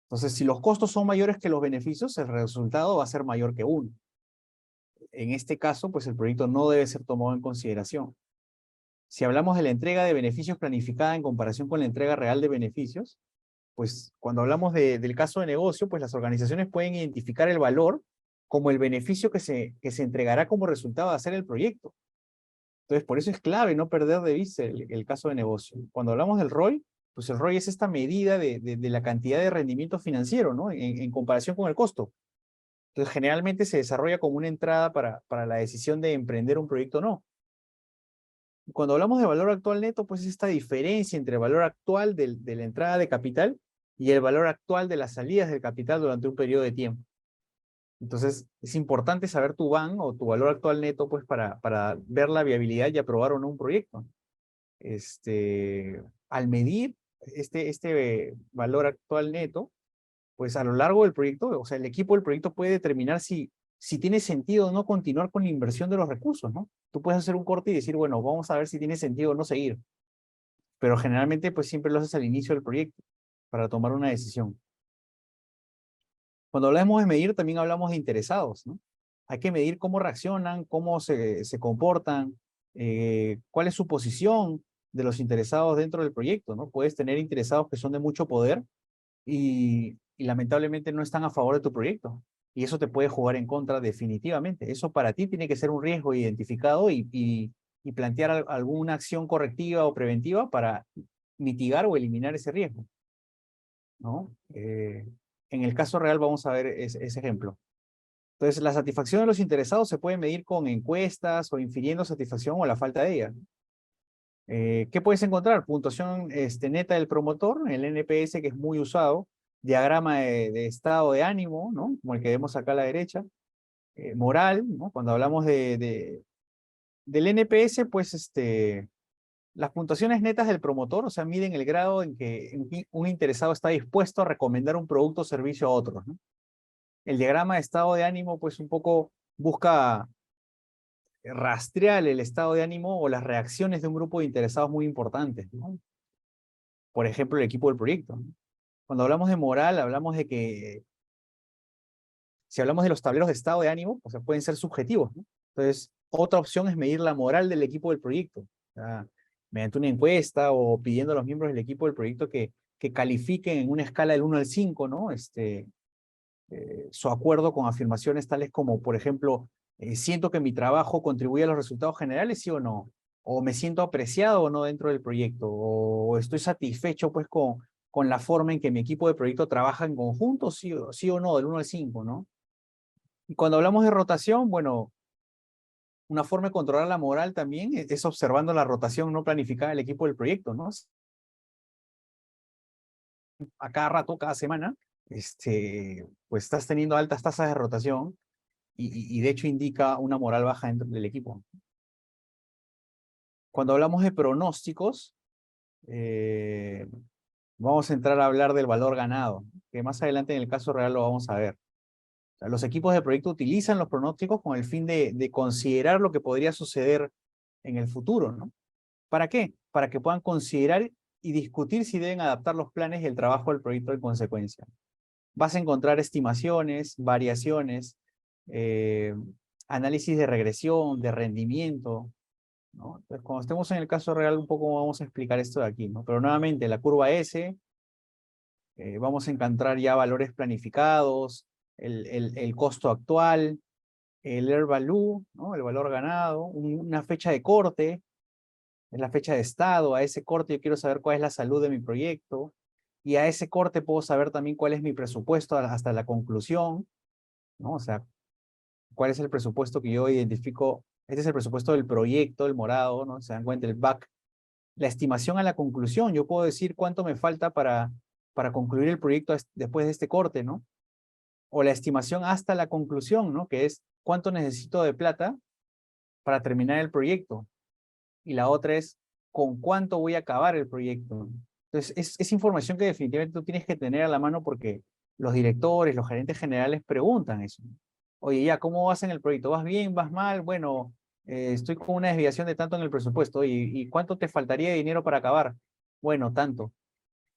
Entonces, si los costos son mayores que los beneficios, el resultado va a ser mayor que 1. en este caso, pues el proyecto no debe ser tomado en consideración. Si hablamos de la entrega de beneficios planificada en comparación con la entrega real de beneficios, pues cuando hablamos del caso de negocio, pues las organizaciones pueden identificar el valor como el beneficio que se entregará como resultado de hacer el proyecto. Entonces, por eso es clave no perder de vista el caso de negocio. Cuando hablamos del ROI, pues el ROI es esta medida de la cantidad de rendimiento financiero, ¿no? En comparación con el costo. Entonces, generalmente se desarrolla como una entrada para la decisión de emprender un proyecto o no. Cuando hablamos de valor actual neto, pues es esta diferencia entre el valor actual de la entrada de capital y el valor actual de las salidas del capital durante un periodo de tiempo. Entonces, es importante saber tu VAN o tu valor actual neto, pues para ver la viabilidad y aprobar o no un proyecto. Al medir este valor actual neto, pues a lo largo del proyecto, o sea, el equipo del proyecto puede determinar si tiene sentido o no continuar con la inversión de los recursos, ¿no? Tú puedes hacer un corte y decir, bueno, vamos a ver si tiene sentido o no seguir. Pero generalmente, pues siempre lo haces al inicio del proyecto para tomar una decisión. Cuando hablamos de medir, también hablamos de interesados, ¿no? Hay que medir cómo reaccionan, cómo se comportan, cuál es su posición de los interesados dentro del proyecto, ¿no? Puedes tener interesados que son de mucho poder y lamentablemente no están a favor de tu proyecto. Y eso te puede jugar en contra definitivamente. Eso para ti tiene que ser un riesgo identificado y plantear alguna acción correctiva o preventiva para mitigar o eliminar ese riesgo, ¿no? En el caso real vamos a ver ese ejemplo. Entonces, la satisfacción de los interesados se puede medir con encuestas o infiriendo satisfacción o la falta de ella. ¿Qué puedes encontrar? Puntuación neta del promotor, el NPS, que es muy usado, diagrama de estado de ánimo, ¿no? Como el que vemos acá a la derecha, moral, ¿no? Cuando hablamos del NPS, pues las puntuaciones netas del promotor, o sea, miden el grado en que un interesado está dispuesto a recomendar un producto o servicio a otros, ¿no? El diagrama de estado de ánimo, pues un poco busca rastrear el estado de ánimo o las reacciones de un grupo de interesados muy importantes, ¿no? Por ejemplo, el equipo del proyecto, ¿no? Cuando hablamos de moral, hablamos de que, si hablamos de los tableros de estado de ánimo, o sea, pueden ser subjetivos, ¿no? Entonces, otra opción es medir la moral del equipo del proyecto, o sea, mediante una encuesta o pidiendo a los miembros del equipo del proyecto que califiquen en una escala del 1 al 5, ¿no? Su acuerdo con afirmaciones tales como, por ejemplo, siento que mi trabajo contribuye a los resultados generales, sí o no, o me siento apreciado o no dentro del proyecto, o estoy satisfecho pues con la forma en que mi equipo de proyecto trabaja en conjunto, sí o no, del 1 al 5, ¿no? Y cuando hablamos de rotación, bueno, una forma de controlar la moral también es observando la rotación no planificada del equipo del proyecto, ¿no? A cada rato, cada semana, pues estás teniendo altas tasas de rotación y de hecho indica una moral baja dentro del equipo. Cuando hablamos de pronósticos, vamos a entrar a hablar del valor ganado, que más adelante en el caso real lo vamos a ver. O sea, los equipos de proyecto utilizan los pronósticos con el fin de considerar lo que podría suceder en el futuro, ¿no? ¿Para qué? Para que puedan considerar y discutir si deben adaptar los planes y el trabajo del proyecto en consecuencia. Vas a encontrar estimaciones, variaciones, análisis de regresión, de rendimiento, ¿no? Entonces, cuando estemos en el caso real, un poco vamos a explicar esto de aquí, ¿no? Pero nuevamente, la curva S, vamos a encontrar ya valores planificados, el costo actual, el Air Value, ¿no? El valor ganado, una fecha de corte, es la fecha de estado, a ese corte yo quiero saber cuál es la salud de mi proyecto, y a ese corte puedo saber también cuál es mi presupuesto hasta la conclusión, ¿no? O sea, cuál es el presupuesto que yo identifico. Este es el presupuesto del proyecto, el morado, ¿no? Se dan cuenta, el back. La estimación a la conclusión, yo puedo decir cuánto me falta para concluir el proyecto después de este corte, ¿no? O la estimación hasta la conclusión, ¿no? Que es cuánto necesito de plata para terminar el proyecto. Y la otra es con cuánto voy a acabar el proyecto. Entonces, es información que definitivamente tú tienes que tener a la mano porque los directores, los gerentes generales preguntan eso. Oye, ya, ¿cómo vas en el proyecto? ¿Vas bien? ¿Vas mal? Bueno, estoy con una desviación de tanto en el presupuesto. Oye, ¿y cuánto te faltaría de dinero para acabar? Bueno, tanto.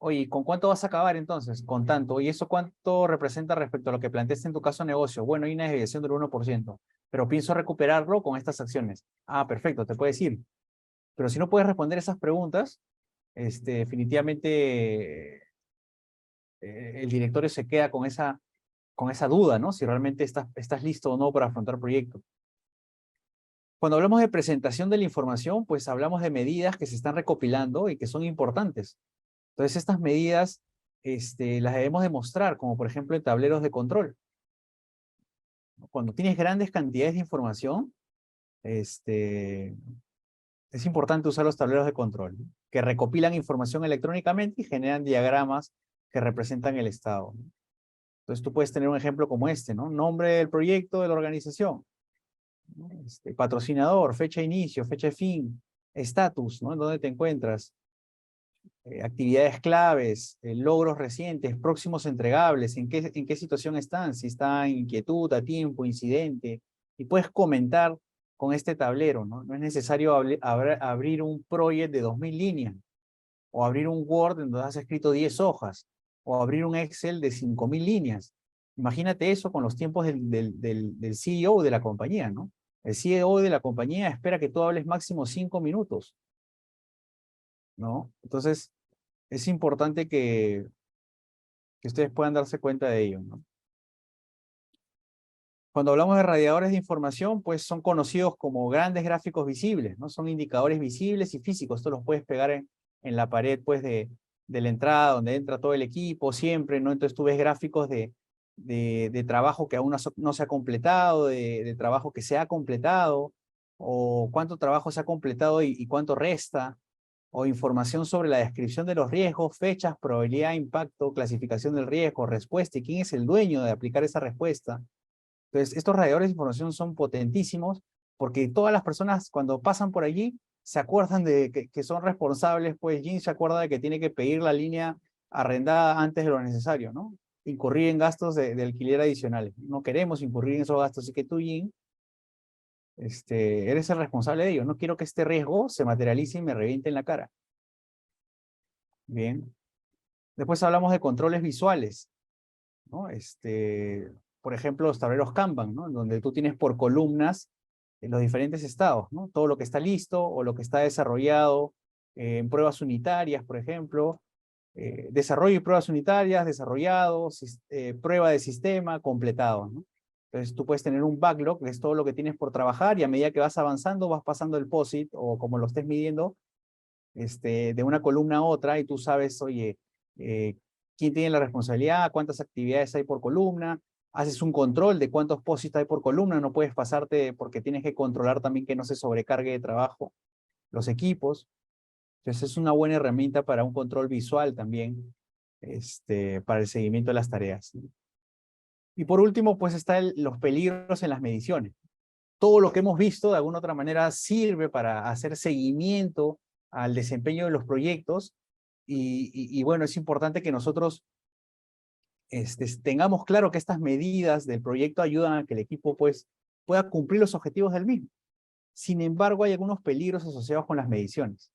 Oye, ¿con cuánto vas a acabar entonces? Con tanto. ¿Y eso cuánto representa respecto a lo que planteaste en tu caso de negocio? Bueno, hay una desviación del 1%, pero pienso recuperarlo con estas acciones. Ah, perfecto, te puedes ir. Pero si no puedes responder esas preguntas, definitivamente el directorio se queda con esa duda, ¿no? Si realmente estás listo o no para afrontar proyectos. Cuando hablamos de presentación de la información, pues hablamos de medidas que se están recopilando y que son importantes. Entonces, estas medidas las debemos demostrar, como por ejemplo en tableros de control. Cuando tienes grandes cantidades de información, es importante usar los tableros de control, ¿no? Que recopilan información electrónicamente y generan diagramas que representan el estado, ¿no? Entonces, tú puedes tener un ejemplo como este, ¿no? Nombre del proyecto de la organización, ¿no? Patrocinador, fecha de inicio, fecha de fin, estatus, ¿no? ¿En dónde te encuentras? Actividades claves, logros recientes, próximos entregables, en qué situación están, si está en inquietud, a tiempo, incidente, y puedes comentar con este tablero, ¿no? No es necesario abrir un project de 2000 líneas, o abrir un Word en donde has escrito 10 hojas, o abrir un Excel de 5000 líneas. Imagínate eso con los tiempos del CEO de la compañía, ¿no? El CEO de la compañía espera que tú hables máximo 5 minutos, ¿no? Entonces, es importante que ustedes puedan darse cuenta de ello, ¿no? Cuando hablamos de radiadores de información, pues son conocidos como grandes gráficos visibles, ¿no? Son indicadores visibles y físicos. Esto los puedes pegar en la pared, pues, de la entrada, donde entra todo el equipo, siempre, ¿no? Entonces tú ves gráficos de trabajo que aún no se ha completado, de trabajo que se ha completado, o cuánto trabajo se ha completado y cuánto resta, o información sobre la descripción de los riesgos, fechas, probabilidad, impacto, clasificación del riesgo, respuesta y quién es el dueño de aplicar esa respuesta. Entonces, estos radiadores de información son potentísimos porque todas las personas cuando pasan por allí se acuerdan de que son responsables, pues Jim se acuerda de que tiene que pedir la línea arrendada antes de lo necesario, ¿no? Incurrir en gastos de alquiler adicionales. No queremos incurrir en esos gastos, así que tú, Jim, eres el responsable de ello. No quiero que este riesgo se materialice y me reviente en la cara. Bien. Después hablamos de controles visuales, ¿no? Por ejemplo, los tableros Kanban, ¿no? Donde tú tienes por columnas en los diferentes estados, ¿no? Todo lo que está listo o lo que está desarrollado en pruebas unitarias, por ejemplo. Desarrollo y pruebas unitarias, desarrollados, prueba de sistema, completado, ¿no? Entonces tú puedes tener un backlog, que es todo lo que tienes por trabajar, y a medida que vas avanzando, vas pasando el POSIT, o como lo estés midiendo, de una columna a otra, y tú sabes, oye, quién tiene la responsabilidad, cuántas actividades hay por columna, haces un control de cuántos POSIT hay por columna, no puedes pasarte porque tienes que controlar también que no se sobrecargue de trabajo los equipos. Entonces es una buena herramienta para un control visual también, para el seguimiento de las tareas. Y por último, pues están los peligros en las mediciones. Todo lo que hemos visto, de alguna otra manera, sirve para hacer seguimiento al desempeño de los proyectos. Y bueno, es importante que nosotros tengamos claro que estas medidas del proyecto ayudan a que el equipo pues, pueda cumplir los objetivos del mismo. Sin embargo, hay algunos peligros asociados con las mediciones.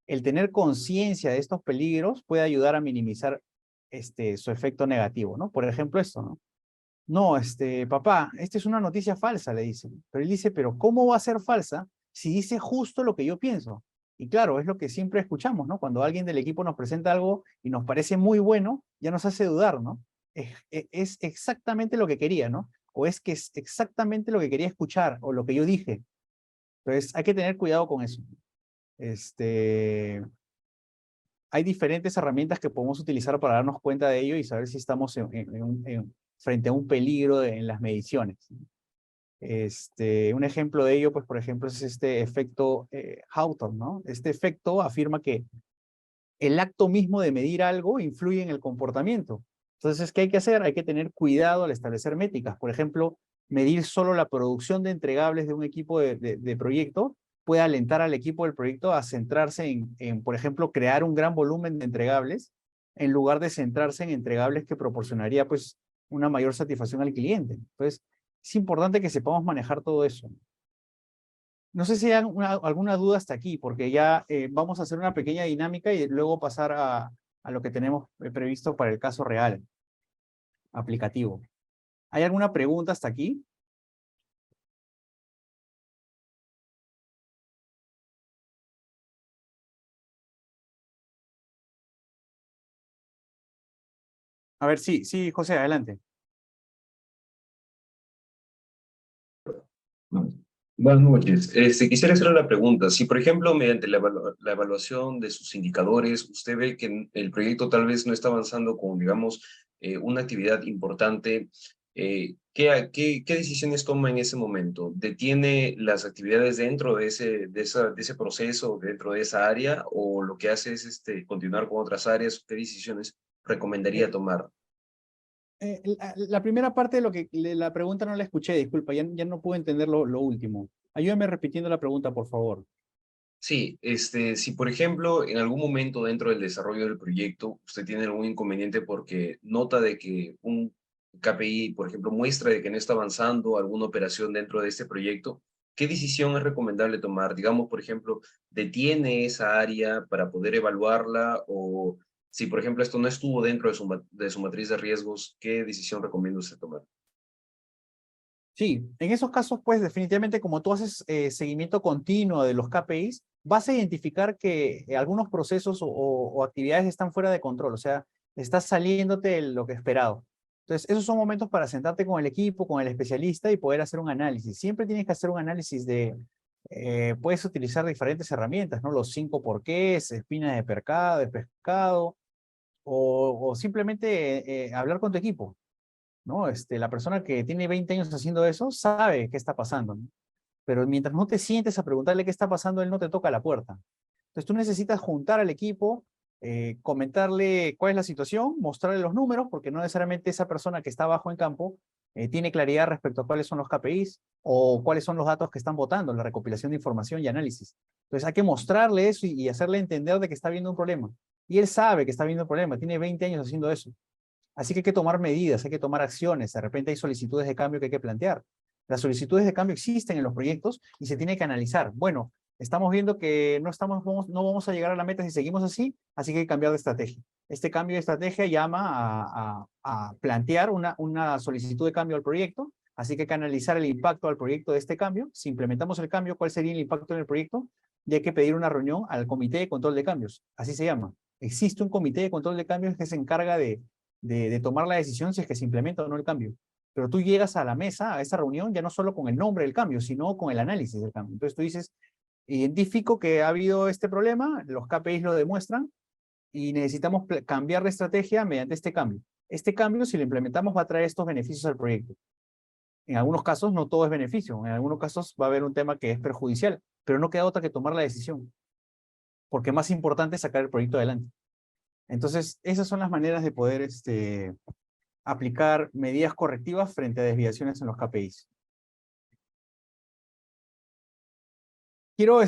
El tener conciencia de estos peligros puede ayudar a minimizar su efecto negativo, ¿no? Por ejemplo, esto, ¿no? No, papá, esta es una noticia falsa, le dicen. Pero él dice, pero ¿cómo va a ser falsa si dice justo lo que yo pienso? Y claro, es lo que siempre escuchamos, ¿no? Cuando alguien del equipo nos presenta algo y nos parece muy bueno, ya nos hace dudar, ¿no? Es exactamente lo que quería, ¿no? O es que es exactamente lo que quería escuchar o lo que yo dije. Entonces, hay que tener cuidado con eso. Hay diferentes herramientas que podemos utilizar para darnos cuenta de ello y saber si estamos frente a un peligro en las mediciones. Un ejemplo de ello, pues por ejemplo, es este efecto Hawthorne, ¿no? Este efecto afirma que el acto mismo de medir algo influye en el comportamiento. Entonces, ¿qué hay que hacer? Hay que tener cuidado al establecer métricas. Por ejemplo, medir solo la producción de entregables de un equipo de proyecto puede alentar al equipo del proyecto a centrarse por ejemplo, crear un gran volumen de entregables en lugar de centrarse en entregables que proporcionaría pues una mayor satisfacción al cliente. Entonces, es importante que sepamos manejar todo eso. No sé si hay alguna duda hasta aquí, porque ya vamos a hacer una pequeña dinámica y luego pasar a a lo que tenemos previsto para el caso real, aplicativo. ¿Hay alguna pregunta hasta aquí? A ver, sí, sí, José, adelante. Buenas noches. Quisiera hacer una pregunta. Si, por ejemplo, mediante la evaluación de sus indicadores, usted ve que el proyecto tal vez no está avanzando con, digamos, una actividad importante, ¿qué decisiones toma en ese momento? ¿Detiene las actividades dentro de ese proceso, dentro de esa área, o lo que hace es continuar con otras áreas? ¿Qué decisiones recomendaría tomar? La primera parte de la pregunta no la escuché, disculpa, ya no pude entender lo último. Ayúdame repitiendo la pregunta, por favor. Sí, si por ejemplo en algún momento dentro del desarrollo del proyecto usted tiene algún inconveniente porque nota de que un KPI, por ejemplo, muestra de que no está avanzando alguna operación dentro de este proyecto, ¿qué decisión es recomendable tomar? Digamos, por ejemplo, ¿detiene esa área para poder evaluarla? O si, por ejemplo, esto no estuvo dentro de su matriz de riesgos, ¿qué decisión recomienda usted tomar? Sí, en esos casos, pues definitivamente como tú haces seguimiento continuo de los KPIs, vas a identificar que algunos procesos o actividades están fuera de control, o sea, estás saliéndote de lo que esperado. Entonces, esos son momentos para sentarte con el equipo, con el especialista y poder hacer un análisis. Siempre tienes que hacer un análisis puedes utilizar diferentes herramientas, ¿no? Los 5 porqués, espinas de pescado, o simplemente hablar con tu equipo. ¿No? La persona que tiene 20 años haciendo eso sabe qué está pasando, ¿no? Pero mientras no te sientes a preguntarle qué está pasando, él no te toca la puerta. Entonces tú necesitas juntar al equipo, comentarle cuál es la situación, mostrarle los números, porque no necesariamente esa persona que está abajo en campo tiene claridad respecto a cuáles son los KPIs o cuáles son los datos que están votando, la recopilación de información y análisis. Entonces hay que mostrarle eso y hacerle entender de que está viendo un problema. Y él sabe que está viendo un problema, tiene 20 años haciendo eso. Así que hay que tomar medidas, hay que tomar acciones. De repente hay solicitudes de cambio que hay que plantear. Las solicitudes de cambio existen en los proyectos y se tiene que analizar. Bueno, estamos viendo que no vamos a llegar a la meta si seguimos así que hay que cambiar de estrategia. Este cambio de estrategia llama a plantear una solicitud de cambio al proyecto, así que hay que analizar el impacto al proyecto de este cambio. Si implementamos el cambio, ¿cuál sería el impacto en el proyecto? Y hay que pedir una reunión al Comité de Control de Cambios, así se llama. Existe un Comité de Control de Cambios que se encarga de tomar la decisión si es que se implementa o no el cambio. Pero tú llegas a la mesa, a esa reunión, ya no solo con el nombre del cambio, sino con el análisis del cambio. Entonces tú dices, identifico que ha habido este problema, los KPIs lo demuestran, y necesitamos cambiar de estrategia mediante este cambio. Este cambio, si lo implementamos, va a traer estos beneficios al proyecto. En algunos casos no todo es beneficio, en algunos casos va a haber un tema que es perjudicial, pero no queda otra que tomar la decisión, porque más importante es sacar el proyecto adelante. Entonces, esas son las maneras de poder aplicar medidas correctivas frente a desviaciones en los KPIs. Quiero,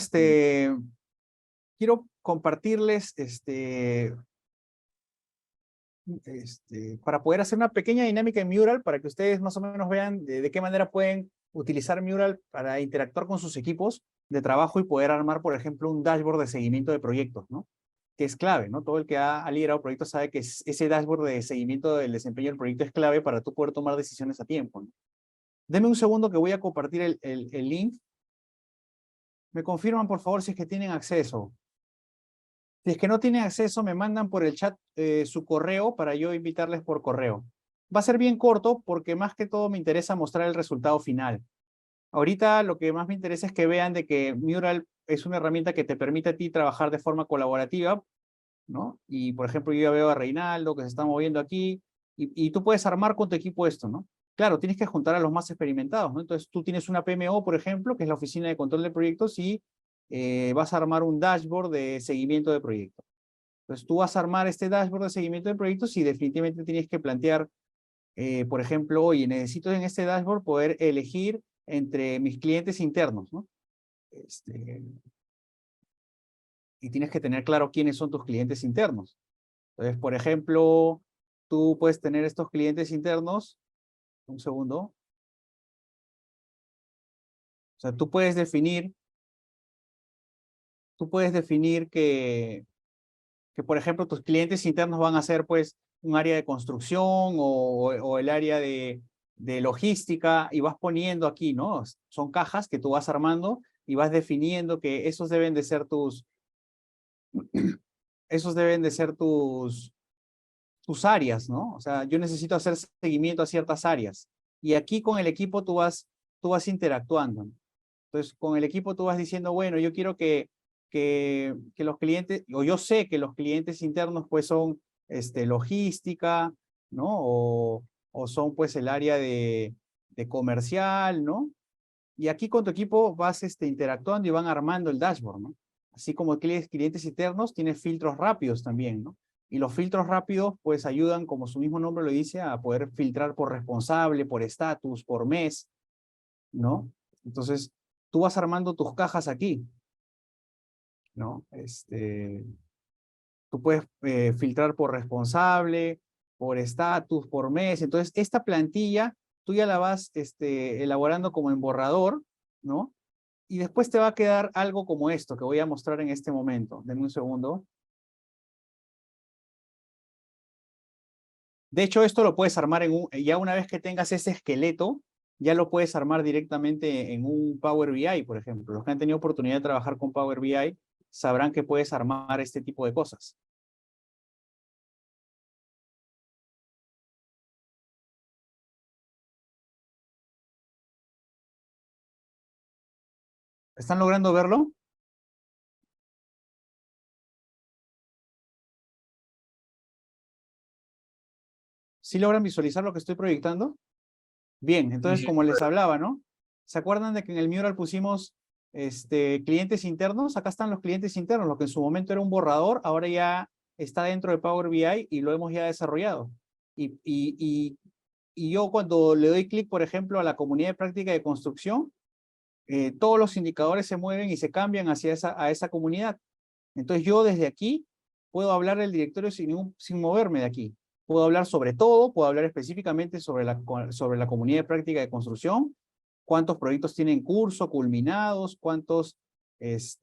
quiero compartirles para poder hacer una pequeña dinámica en Mural para que ustedes más o menos vean de qué manera pueden utilizar Mural para interactuar con sus equipos de trabajo y poder armar, por ejemplo, un dashboard de seguimiento de proyectos, ¿no? Que es clave, ¿no? Todo el que ha liderado proyectos sabe que ese dashboard de seguimiento del desempeño del proyecto es clave para tú poder tomar decisiones a tiempo, ¿no? Deme un segundo que voy a compartir el link. Me confirman, por favor, si es que tienen acceso. Si es que no tienen acceso, me mandan por el chat su correo para yo invitarles por correo. Va a ser bien corto porque más que todo me interesa mostrar el resultado final. Ahorita lo que más me interesa es que vean de que Mural es una herramienta que te permite a ti trabajar de forma colaborativa, ¿no? Y por ejemplo, yo ya veo a Reinaldo que se está moviendo aquí y tú puedes armar con tu equipo esto, ¿no? Claro, tienes que juntar a los más experimentados, ¿no? Entonces tú tienes una PMO, por ejemplo, que es la Oficina de Control de Proyectos y vas a armar un dashboard de seguimiento de proyectos. Entonces tú vas a armar este dashboard de seguimiento de proyectos y definitivamente tienes que plantear, por ejemplo, oye, necesito en este dashboard poder elegir entre mis clientes internos, ¿no? Y tienes que tener claro quiénes son tus clientes internos. Entonces, por ejemplo, tú puedes tener estos clientes internos, un segundo, o sea, tú puedes definir que que por ejemplo tus clientes internos van a ser pues un área de construcción o el área de logística y vas poniendo aquí, ¿no? Son cajas que tú vas armando y vas definiendo que esos deben de ser tus áreas, ¿no? O sea, yo necesito hacer seguimiento a ciertas áreas. Y aquí con el equipo tú vas interactuando. Entonces, con el equipo tú vas diciendo, bueno, yo quiero que los clientes, o yo sé que los clientes internos pues son logística, ¿no? O son pues el área de comercial, ¿no? Y aquí con tu equipo vas interactuando y van armando el dashboard, ¿no? Así como clientes internos, tienes filtros rápidos también, ¿no? Y los filtros rápidos pues ayudan, como su mismo nombre lo dice, a poder filtrar por responsable, por estatus, por mes, ¿no? Entonces, tú vas armando tus cajas aquí, ¿no? Tú puedes filtrar por responsable, por estatus, por mes. Entonces, esta plantilla tú ya la vas elaborando como en borrador, ¿no? Y después te va a quedar algo como esto que voy a mostrar en este momento. Denme un segundo. De hecho, esto lo puedes armar ya una vez que tengas ese esqueleto, ya lo puedes armar directamente en un Power BI, por ejemplo. Los que han tenido oportunidad de trabajar con Power BI sabrán que puedes armar este tipo de cosas. ¿Están logrando verlo? ¿Sí logran visualizar lo que estoy proyectando? Bien, entonces como les hablaba, ¿no? ¿Se acuerdan de que en el mural pusimos clientes internos? Acá están los clientes internos, lo que en su momento era un borrador, ahora ya está dentro de Power BI y lo hemos ya desarrollado. Y yo cuando le doy clic, por ejemplo, a la comunidad de práctica de construcción, todos los indicadores se mueven y se cambian hacia esa comunidad. Entonces yo desde aquí puedo hablar del directorio sin moverme de aquí. Puedo hablar sobre todo, puedo hablar específicamente sobre la comunidad de práctica de construcción, cuántos proyectos tienen curso, culminados, cuál es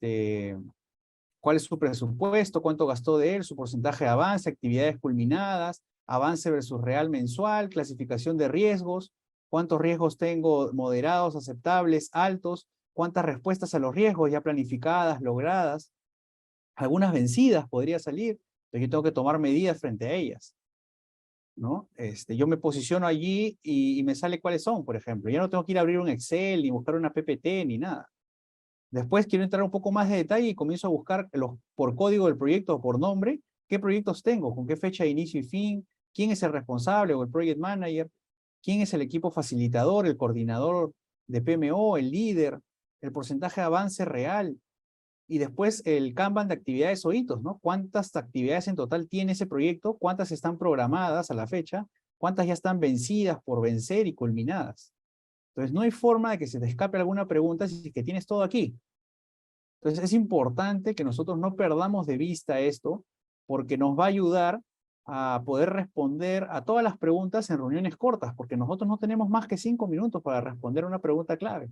su presupuesto, cuánto gastó de él, su porcentaje de avance, actividades culminadas, avance versus real mensual, clasificación de riesgos, cuántos riesgos tengo moderados, aceptables, altos, cuántas respuestas a los riesgos ya planificadas, logradas, algunas vencidas podría salir, pero yo tengo que tomar medidas frente a ellas, ¿no? Yo me posiciono allí y me sale cuáles son, por ejemplo. Ya no tengo que ir a abrir un Excel, ni buscar una PPT, ni nada. Después quiero entrar un poco más de detalle y comienzo a buscar por código del proyecto o por nombre, qué proyectos tengo, con qué fecha de inicio y fin, quién es el responsable o el project manager, quién es el equipo facilitador, el coordinador de PMO, el líder, el porcentaje de avance real, y después el Kanban de actividades o hitos, ¿no? ¿Cuántas actividades en total tiene ese proyecto? ¿Cuántas están programadas a la fecha? ¿Cuántas ya están vencidas por vencer y culminadas? Entonces, no hay forma de que se te escape alguna pregunta si es que tienes todo aquí. Entonces, es importante que nosotros no perdamos de vista esto, porque nos va a ayudar a poder responder a todas las preguntas en reuniones cortas, porque nosotros no tenemos más que 5 minutos para responder una pregunta clave.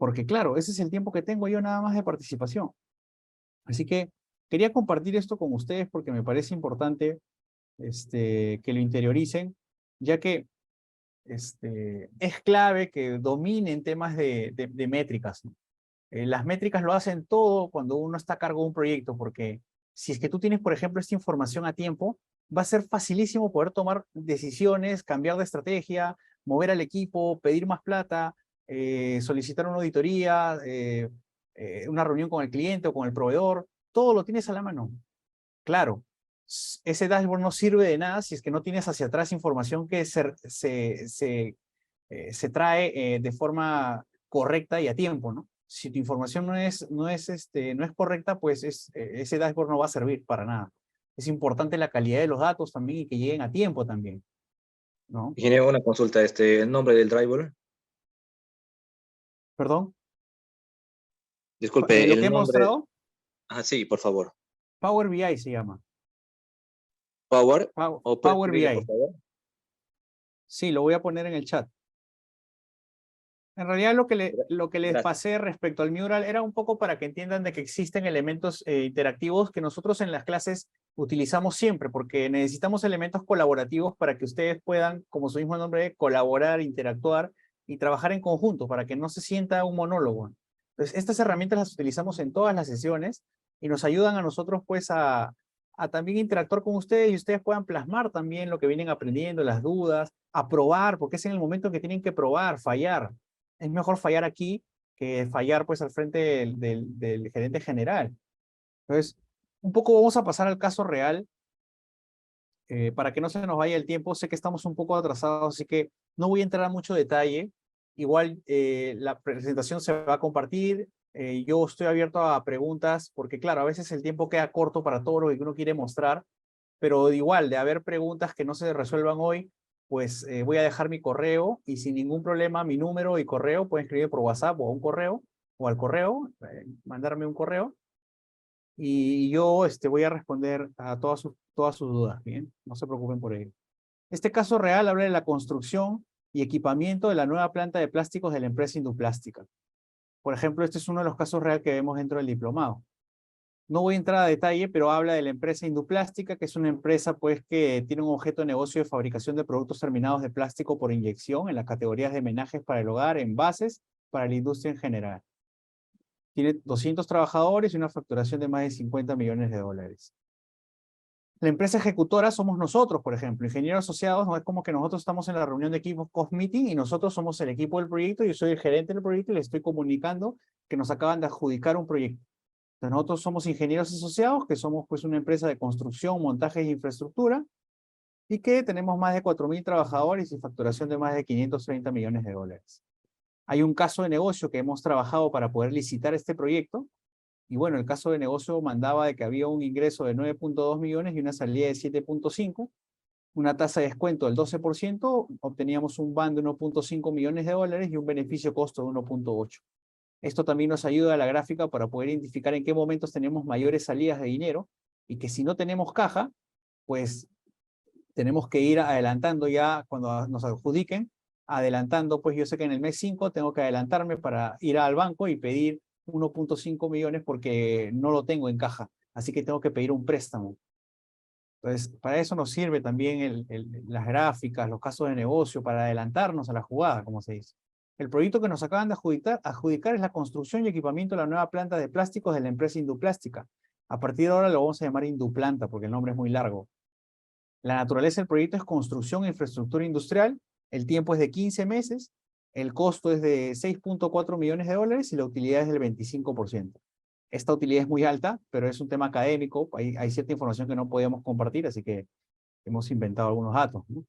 Porque claro, ese es el tiempo que tengo yo nada más de participación. Así que quería compartir esto con ustedes porque me parece importante que lo interioricen, ya que es clave que dominen temas de métricas, ¿no? Las métricas lo hacen todo cuando uno está a cargo de un proyecto, porque si es que tú tienes, por ejemplo, esta información a tiempo, va a ser facilísimo poder tomar decisiones, cambiar de estrategia, mover al equipo, pedir más plata, solicitar una auditoría, una reunión con el cliente o con el proveedor, todo lo tienes a la mano. Claro, ese dashboard no sirve de nada si es que no tienes hacia atrás información que se trae de forma correcta y a tiempo, ¿no? Si tu información no es correcta, pues ese dashboard no va a servir para nada. Es importante la calidad de los datos también y que lleguen a tiempo también, ¿no? Ingeniero, una consulta, el nombre del driver. ¿Perdón? Disculpe, Lo que el he nombre. mostrado, Ah, sí, por favor. Power BI se llama. Power, o puede Power escribirlo, por BI. favor. Sí, lo voy a poner en el chat. En realidad lo que les Gracias. pasé respecto al mural era un poco para que entiendan de que existen elementos interactivos que nosotros en las clases utilizamos siempre, porque necesitamos elementos colaborativos para que ustedes puedan, como su mismo nombre, colaborar, interactuar y trabajar en conjunto para que no se sienta un monólogo. Entonces, estas herramientas las utilizamos en todas las sesiones y nos ayudan a nosotros pues a también interactuar con ustedes y ustedes puedan plasmar también lo que vienen aprendiendo, las dudas, a probar, porque es en el momento que tienen que probar, fallar. Es mejor fallar aquí que fallar pues al frente del gerente general. Entonces, un poco vamos a pasar al caso real para que no se nos vaya el tiempo. Sé que estamos un poco atrasados, así que no voy a entrar a mucho detalle. Igual la presentación se va a compartir. Yo estoy abierto a preguntas porque, claro, a veces el tiempo queda corto para todo lo que uno quiere mostrar, pero igual, de haber preguntas que no se resuelvan hoy, pues voy a dejar mi correo y sin ningún problema mi número y correo pueden escribir por WhatsApp o a un correo o al correo, mandarme un correo y yo voy a responder a todas sus dudas, ¿bien? No se preocupen por ello. Este caso real habla de la construcción y equipamiento de la nueva planta de plásticos de la empresa Induplástica. Por ejemplo, este es uno de los casos reales que vemos dentro del diplomado. No voy a entrar a detalle, pero habla de la empresa Induplástica, que es una empresa pues que tiene un objeto de negocio de fabricación de productos terminados de plástico por inyección en las categorías de menajes para el hogar, envases, para la industria en general. Tiene 200 trabajadores y una facturación de más de 50 millones de dólares. La empresa ejecutora somos nosotros, por ejemplo, ingenieros asociados. No es como que nosotros estamos en la reunión de equipo COF-Meeting y nosotros somos el equipo del proyecto, yo soy el gerente del proyecto y le estoy comunicando que nos acaban de adjudicar un proyecto. Entonces, nosotros somos ingenieros asociados, que somos pues una empresa de construcción, montaje e infraestructura, y que tenemos más de 4.000 trabajadores y facturación de más de 530 millones de dólares. Hay un caso de negocio que hemos trabajado para poder licitar este proyecto, y bueno, el caso de negocio mandaba de que había un ingreso de 9.2 millones y una salida de 7.5, una tasa de descuento del 12%, obteníamos un ban de 1.5 millones de dólares y un beneficio costo de 1.8. Esto también nos ayuda a la gráfica para poder identificar en qué momentos tenemos mayores salidas de dinero y que si no tenemos caja, pues tenemos que ir adelantando ya cuando nos adjudiquen, adelantando, pues yo sé que en el mes 5 tengo que adelantarme para ir al banco y pedir 1.5 millones porque no lo tengo en caja, así que tengo que pedir un préstamo. Entonces, para eso nos sirve también las gráficas, los casos de negocio, para adelantarnos a la jugada, como se dice. El proyecto que nos acaban de adjudicar es la construcción y equipamiento de la nueva planta de plásticos de la empresa Induplástica. A partir de ahora lo vamos a llamar Induplanta porque el nombre es muy largo. La naturaleza del proyecto es construcción e infraestructura industrial. El tiempo es de 15 meses. El costo es de 6.4 millones de dólares y la utilidad es del 25%. Esta utilidad es muy alta, pero es un tema académico. Hay cierta información que no podemos compartir, así que hemos inventado algunos datos, ¿no?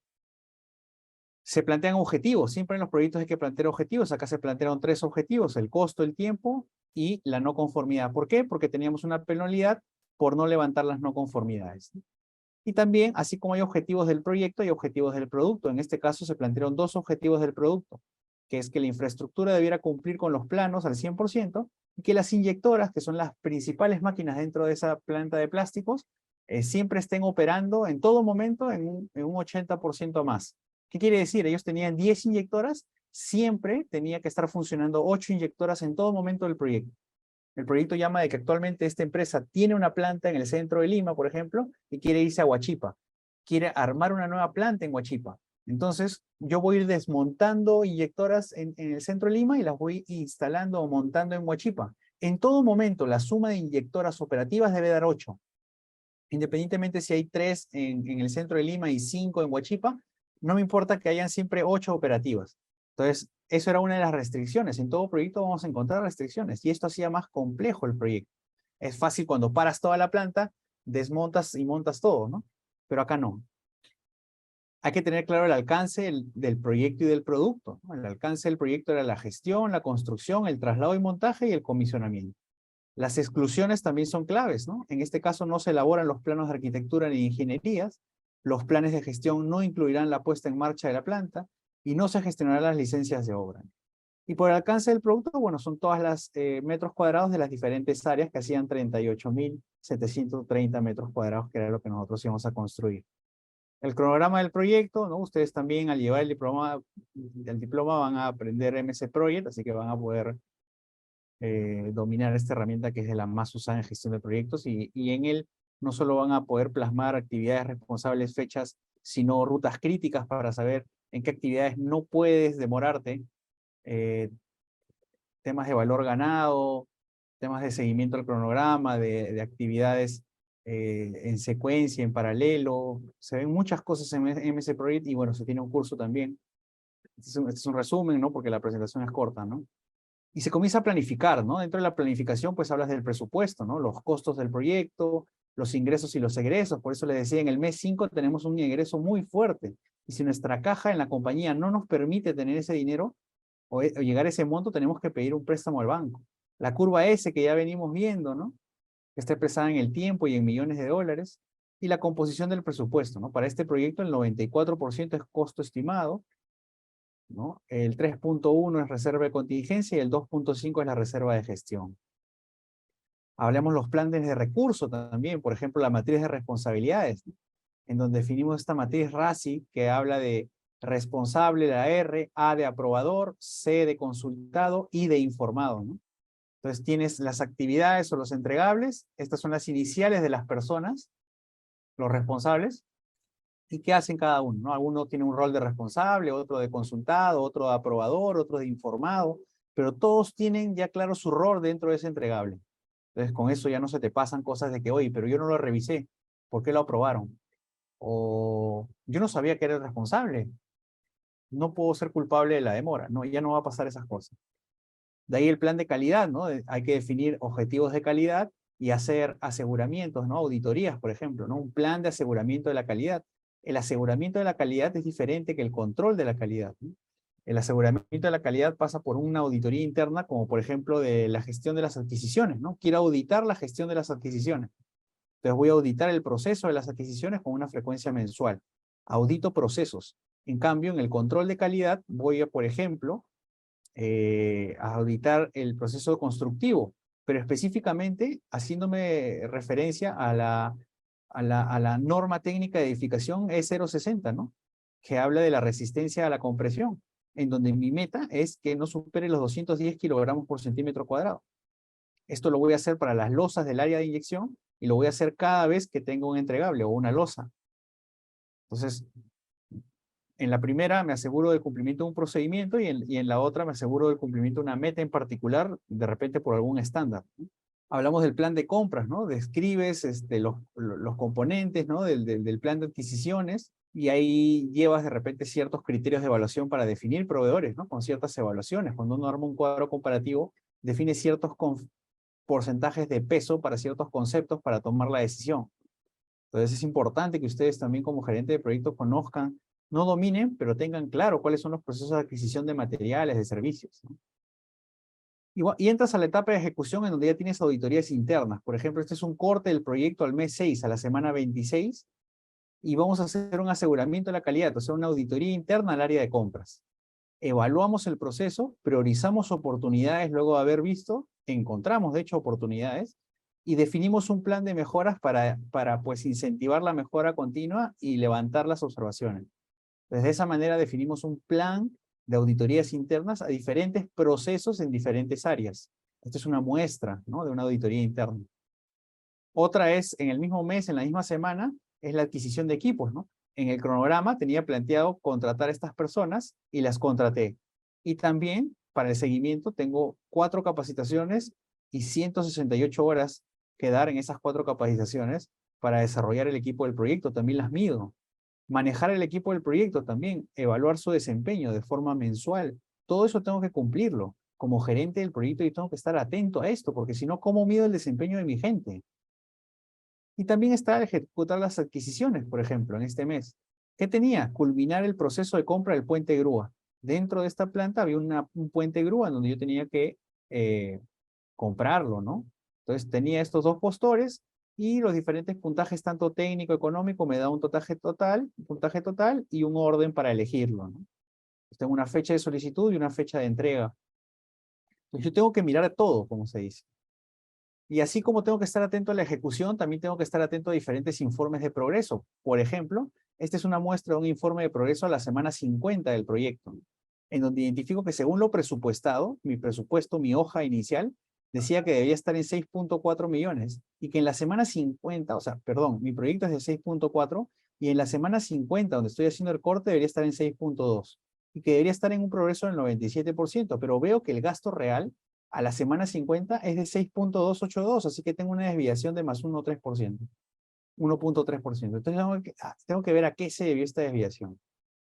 Se plantean objetivos. Siempre en los proyectos hay que plantear objetivos. Acá se plantearon 3 objetivos: el costo, el tiempo y la no conformidad. ¿Por qué? Porque teníamos una penalidad por no levantar las no conformidades. Y también, así como hay objetivos del proyecto, hay objetivos del producto. En este caso se plantearon 2 objetivos del producto, que es que la infraestructura debiera cumplir con los planos al 100% y que las inyectoras, que son las principales máquinas dentro de esa planta de plásticos, siempre estén operando en todo momento en un 80% más. ¿Qué quiere decir? Ellos tenían 10 inyectoras, siempre tenía que estar funcionando 8 inyectoras en todo momento del proyecto. El proyecto llama de que actualmente esta empresa tiene una planta en el centro de Lima, por ejemplo, y quiere irse a Huachipa. Quiere armar una nueva planta en Huachipa. Entonces, yo voy a ir desmontando inyectoras en el centro de Lima y las voy instalando o montando en Huachipa. En todo momento, la suma de inyectoras operativas debe dar 8. Independientemente si hay 3 en el centro de Lima y 5 en Huachipa, no me importa que hayan siempre 8 operativas. Entonces, eso era una de las restricciones. En todo proyecto vamos a encontrar restricciones y esto hacía más complejo el proyecto. Es fácil cuando paras toda la planta, desmontas y montas todo, ¿no? Pero acá no. Hay que tener claro el alcance del proyecto y del producto, ¿no? El alcance del proyecto era la gestión, la construcción, el traslado y montaje y el comisionamiento. Las exclusiones también son claves, ¿no? En este caso no se elaboran los planos de arquitectura ni ingenierías, los planes de gestión no incluirán la puesta en marcha de la planta y no se gestionarán las licencias de obra. Y por el alcance del producto, bueno, son todas las metros cuadrados de las diferentes áreas que hacían 38.730 metros cuadrados, que era lo que nosotros íbamos a construir. El cronograma del proyecto, ¿no? Ustedes también al llevar el diploma van a aprender MS Project, así que van a poder dominar esta herramienta que es de la más usada en gestión de proyectos y en él no solo van a poder plasmar actividades responsables, fechas, sino rutas críticas para saber en qué actividades no puedes demorarte, temas de valor ganado, temas de seguimiento al cronograma, de actividades en secuencia, en paralelo. Se ven muchas cosas en MS Project y bueno, se tiene un curso también. Este es un resumen, ¿no? Porque la presentación es corta, ¿no? Y se comienza a planificar, ¿no? Dentro de la planificación, pues hablas del presupuesto, ¿no? Los costos del proyecto, los ingresos y los egresos. Por eso les decía, en el mes 5 tenemos un ingreso muy fuerte. Y si nuestra caja en la compañía no nos permite tener ese dinero o llegar a ese monto, tenemos que pedir un préstamo al banco. La curva S que ya venimos viendo, ¿no? Que está expresada en el tiempo y en millones de dólares. Y la composición del presupuesto, ¿no? Para este proyecto el 94% es costo estimado, ¿no? El 3.1 es reserva de contingencia y el 2.5 es la reserva de gestión. Hablemos los planes de recursos también, por ejemplo, la matriz de responsabilidades, ¿no? En donde definimos esta matriz RACI que habla de responsable, la R, A de aprobador, C de consultado y de informado, ¿no? Entonces tienes las actividades o los entregables, estas son las iniciales de las personas, los responsables, y qué hacen cada uno, ¿no? Alguno tiene un rol de responsable, otro de consultado, otro de aprobador, otro de informado, pero todos tienen ya claro su rol dentro de ese entregable. Entonces con eso ya no se te pasan cosas de que, oye, pero yo no lo revisé, ¿por qué lo aprobaron? O yo no sabía que era el responsable, no puedo ser culpable de la demora, no, ya no va a pasar esas cosas. De ahí el plan de calidad, ¿no? Hay que definir objetivos de calidad y hacer aseguramientos, ¿no? Auditorías, por ejemplo, ¿no? Un plan de aseguramiento de la calidad. El aseguramiento de la calidad es diferente que el control de la calidad, ¿no? El aseguramiento de la calidad pasa por una auditoría interna, como por ejemplo de la gestión de las adquisiciones, ¿no? Quiero auditar la gestión de las adquisiciones. Entonces voy a auditar el proceso de las adquisiciones con una frecuencia mensual. Audito procesos. En cambio, en el control de calidad voy a, por ejemplo, a auditar el proceso constructivo, pero específicamente haciéndome referencia a la norma técnica de edificación E060, ¿no? Que habla de la resistencia a la compresión, en donde mi meta es que no supere los 210 kilogramos por centímetro cuadrado. Esto lo voy a hacer para las losas del área de inyección y lo voy a hacer cada vez que tenga un entregable o una losa. Entonces, en la primera me aseguro del cumplimiento de un procedimiento y en la otra me aseguro del cumplimiento de una meta en particular, de repente por algún estándar, ¿no? Hablamos del plan de compras, ¿no? Describes los componentes, ¿no? Del plan de adquisiciones y ahí llevas de repente ciertos criterios de evaluación para definir proveedores, ¿no? Con ciertas evaluaciones. Cuando uno arma un cuadro comparativo, define ciertos porcentajes de peso para ciertos conceptos para tomar la decisión. Entonces es importante que ustedes también como gerente de proyectos conozcan, no dominen, pero tengan claro cuáles son los procesos de adquisición de materiales, de servicios, ¿no? Y entras a la etapa de ejecución en donde ya tienes auditorías internas. Por ejemplo, este es un corte del proyecto al mes 6, a la semana 26, y vamos a hacer un aseguramiento de la calidad, o sea, una auditoría interna al área de compras. Evaluamos el proceso, priorizamos oportunidades luego de haber visto, encontramos de hecho oportunidades, y definimos un plan de mejoras para pues incentivar la mejora continua y levantar las observaciones. Entonces, de esa manera definimos un plan de auditorías internas a diferentes procesos en diferentes áreas. Esta es una muestra, ¿no? De una auditoría interna. Otra es, en el mismo mes, en la misma semana, es la adquisición de equipos, ¿no? En el cronograma tenía planteado contratar a estas personas y las contraté. Y también, para el seguimiento, tengo 4 capacitaciones y 168 horas que dar en esas 4 capacitaciones para desarrollar el equipo del proyecto. También las mido. Manejar el equipo del proyecto también, evaluar su desempeño de forma mensual. Todo eso tengo que cumplirlo. Como gerente del proyecto yo tengo que estar atento a esto, porque si no, ¿cómo mido el desempeño de mi gente? Y también está ejecutar las adquisiciones, por ejemplo, en este mes. ¿Qué tenía? Culminar el proceso de compra del puente grúa. Dentro de esta planta había un puente grúa en donde yo tenía que comprarlo, ¿no? Entonces tenía estos 2 postores y los diferentes puntajes, tanto técnico, económico, me da un puntaje total y un orden para elegirlo, ¿no? Tengo una fecha de solicitud y una fecha de entrega. Entonces yo tengo que mirar todo, como se dice. Y así como tengo que estar atento a la ejecución, también tengo que estar atento a diferentes informes de progreso. Por ejemplo, Esta es una muestra de un informe de progreso a la semana 50 del proyecto, en donde identifico que según lo presupuestado, mi presupuesto, mi hoja inicial, decía que debía estar en 6.4 millones y que en la semana 50, o sea, perdón, mi proyecto es de 6.4 y en la semana 50, donde estoy haciendo el corte, debería estar en 6.2 y que debería estar en un progreso del 97%, pero veo que el gasto real a la semana 50 es de 6.282, así que tengo una desviación de más 1.3%. 1.3%. Entonces tengo que ver a qué se debió esta desviación.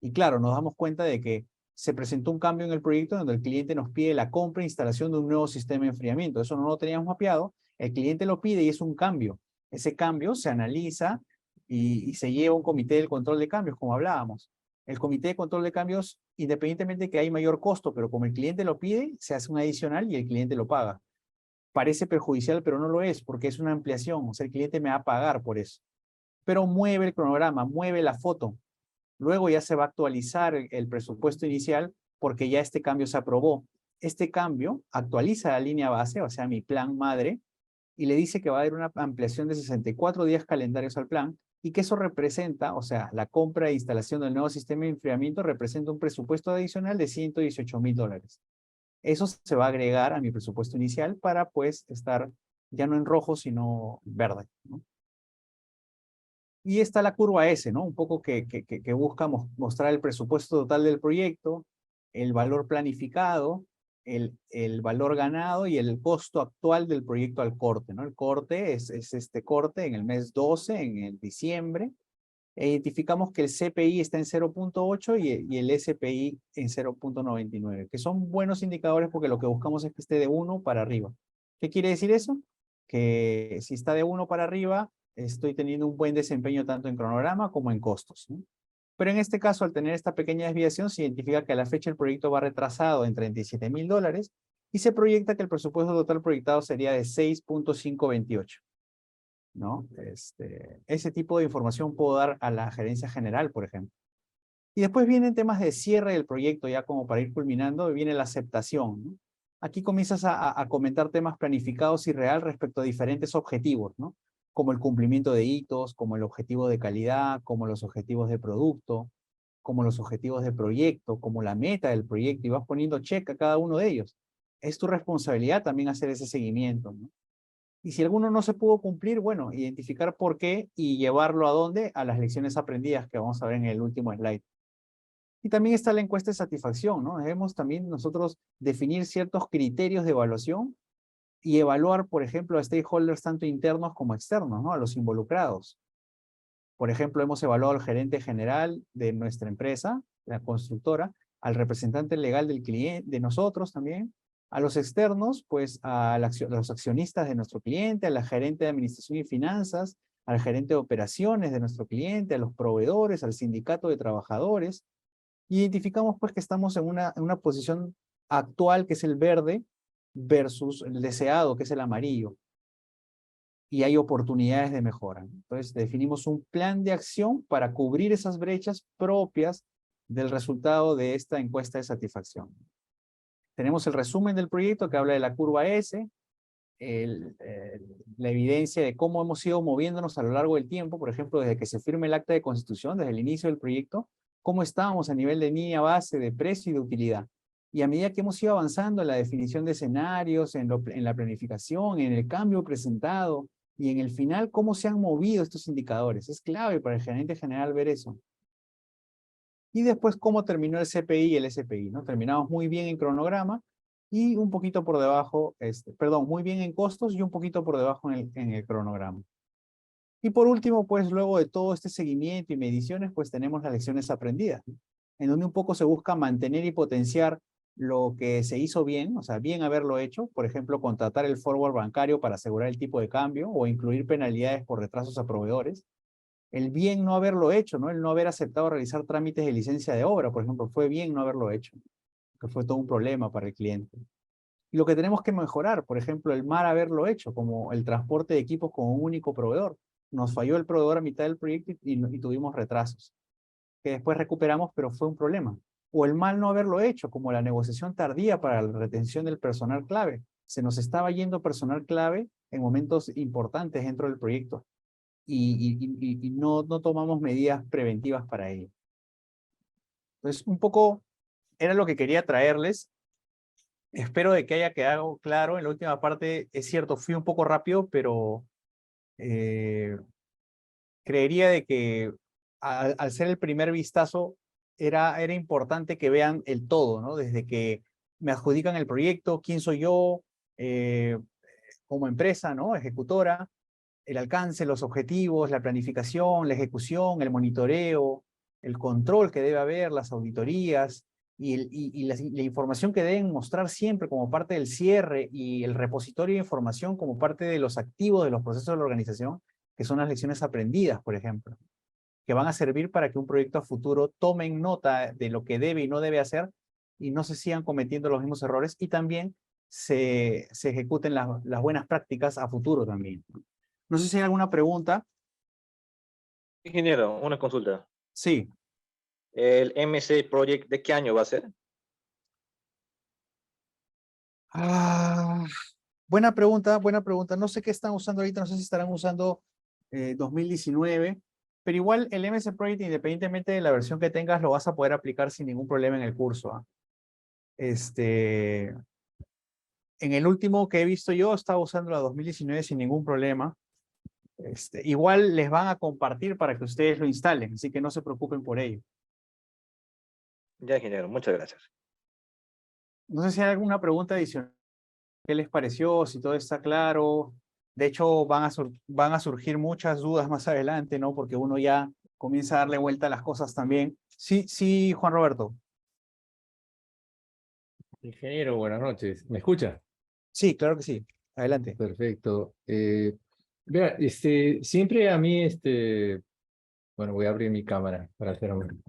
Y claro, nos damos cuenta de que se presentó un cambio en el proyecto donde el cliente nos pide la compra e instalación de un nuevo sistema de enfriamiento. Eso no lo teníamos mapeado, el cliente lo pide y es un cambio. Ese cambio se analiza y se lleva a un comité del control de cambios, como hablábamos. El comité de control de cambios, independientemente de que hay mayor costo, pero como el cliente lo pide, se hace un adicional y el cliente lo paga. Parece perjudicial, pero no lo es, porque es una ampliación, o sea, el cliente me va a pagar por eso. Pero mueve el cronograma, mueve la foto. Luego ya se va a actualizar el presupuesto inicial porque ya este cambio se aprobó. Este cambio actualiza la línea base, o sea, mi plan madre, y le dice que va a haber una ampliación de 64 días calendarios al plan y que eso representa, o sea, la compra e instalación del nuevo sistema de enfriamiento representa un presupuesto adicional de $118,000. Eso se va a agregar a mi presupuesto inicial para pues estar ya no en rojo, sino verde, ¿no? Y está la curva S, ¿no? Un poco que busca mostrar el presupuesto total del proyecto, el valor planificado, el valor ganado y el costo actual del proyecto al corte, ¿no? El corte es este corte en el mes 12, en el diciembre. Identificamos que el CPI está en 0.8 y el SPI en 0.99, que son buenos indicadores porque lo que buscamos es que esté de 1 para arriba. ¿Qué quiere decir eso? Que si está de 1 para arriba, estoy teniendo un buen desempeño tanto en cronograma como en costos, ¿no? Pero en este caso, al tener esta pequeña desviación, se identifica que a la fecha el proyecto va retrasado en $37,000 y se proyecta que el presupuesto total proyectado sería de 6.528. ¿No? Ese tipo de información puedo dar a la gerencia general, por ejemplo. Y después vienen temas de cierre del proyecto, ya como para ir culminando, viene la aceptación, ¿no? Aquí comienzas a comentar temas planificados y real respecto a diferentes objetivos, ¿no? Como el cumplimiento de hitos, como el objetivo de calidad, como los objetivos de producto, como los objetivos de proyecto, como la meta del proyecto, y vas poniendo check a cada uno de ellos. Es tu responsabilidad también hacer ese seguimiento, ¿no? Y si alguno no se pudo cumplir, bueno, identificar por qué y llevarlo a dónde, a las lecciones aprendidas que vamos a ver en el último slide. Y también está la encuesta de satisfacción, ¿no? Debemos también nosotros definir ciertos criterios de evaluación y evaluar, por ejemplo, a stakeholders tanto internos como externos, ¿no? A los involucrados. Por ejemplo, hemos evaluado al gerente general de nuestra empresa, la constructora, al representante legal del cliente, de nosotros también, a los externos, pues a los accionistas de nuestro cliente, a la gerente de administración y finanzas, al gerente de operaciones de nuestro cliente, a los proveedores, al sindicato de trabajadores. Y identificamos pues que estamos en una posición actual que es el verde versus el deseado que es el amarillo. Y hay oportunidades de mejora. Entonces definimos un plan de acción para cubrir esas brechas propias del resultado de esta encuesta de satisfacción. Tenemos el resumen del proyecto que habla de la curva S, la evidencia de cómo hemos ido moviéndonos a lo largo del tiempo, por ejemplo, desde que se firme el acta de constitución, desde el inicio del proyecto, cómo estábamos a nivel de línea base, de precio y de utilidad. Y a medida que hemos ido avanzando en la definición de escenarios, en la planificación, en el cambio presentado, y en el final, cómo se han movido estos indicadores. Es clave para el gerente general ver eso. Y después, cómo terminó el CPI y el SPI, ¿no? Terminamos muy bien en cronograma y un poquito por debajo, perdón, muy bien en costos y un poquito por debajo en el cronograma. Y por último, pues luego de todo este seguimiento y mediciones, pues tenemos las lecciones aprendidas, ¿no? En donde un poco se busca mantener y potenciar lo que se hizo bien, o sea, bien haberlo hecho, por ejemplo, contratar el forward bancario para asegurar el tipo de cambio o incluir penalidades por retrasos a proveedores. El bien no haberlo hecho, ¿no? El no haber aceptado realizar trámites de licencia de obra, por ejemplo, fue bien no haberlo hecho, que fue todo un problema para el cliente. Y lo que tenemos que mejorar, por ejemplo, el mal haberlo hecho, como el transporte de equipos con un único proveedor. Nos falló el proveedor a mitad del proyecto y tuvimos retrasos, que después recuperamos, pero fue un problema. O el mal no haberlo hecho, como la negociación tardía para la retención del personal clave. Se nos estaba yendo personal clave en momentos importantes dentro del proyecto. y no tomamos medidas preventivas para ello. Entonces, un poco era lo que quería traerles. Espero de que haya quedado claro. En la última parte, es cierto, fui un poco rápido, pero creería de que al ser el primer vistazo, era importante que vean el todo, ¿no? Desde que me adjudican el proyecto, quién soy yo como empresa, ¿no? Ejecutora, el alcance, los objetivos, la planificación, la ejecución, el monitoreo, el control que debe haber, las auditorías y la información que deben mostrar siempre como parte del cierre y el repositorio de información como parte de los activos de los procesos de la organización, que son las lecciones aprendidas, por ejemplo, que van a servir para que un proyecto a futuro tomen nota de lo que debe y no debe hacer y no se sigan cometiendo los mismos errores y también se ejecuten las buenas prácticas a futuro también. No sé si hay alguna pregunta. Ingeniero, una consulta. Sí. ¿El MC Project de qué año va a ser? Buena pregunta, buena pregunta. No sé qué están usando ahorita, no sé si estarán usando 2019, pero igual el MS Project, independientemente de la versión que tengas, lo vas a poder aplicar sin ningún problema en el curso. ¿Ah? En el último que he visto yo, estaba usando la 2019 sin ningún problema. Igual les van a compartir para que ustedes lo instalen, así que no se preocupen por ello. Ya, ingeniero, muchas gracias. No sé si hay alguna pregunta adicional. ¿Qué les pareció? Si todo está claro. De hecho, van a surgir muchas dudas más adelante, ¿no? Porque uno ya comienza a darle vuelta a las cosas también. Sí, sí, Juan Roberto. Ingeniero, buenas noches. ¿Me escucha? Sí, claro que sí. Adelante. Perfecto. Vea, siempre a mí, bueno, voy a abrir mi cámara para hacer un...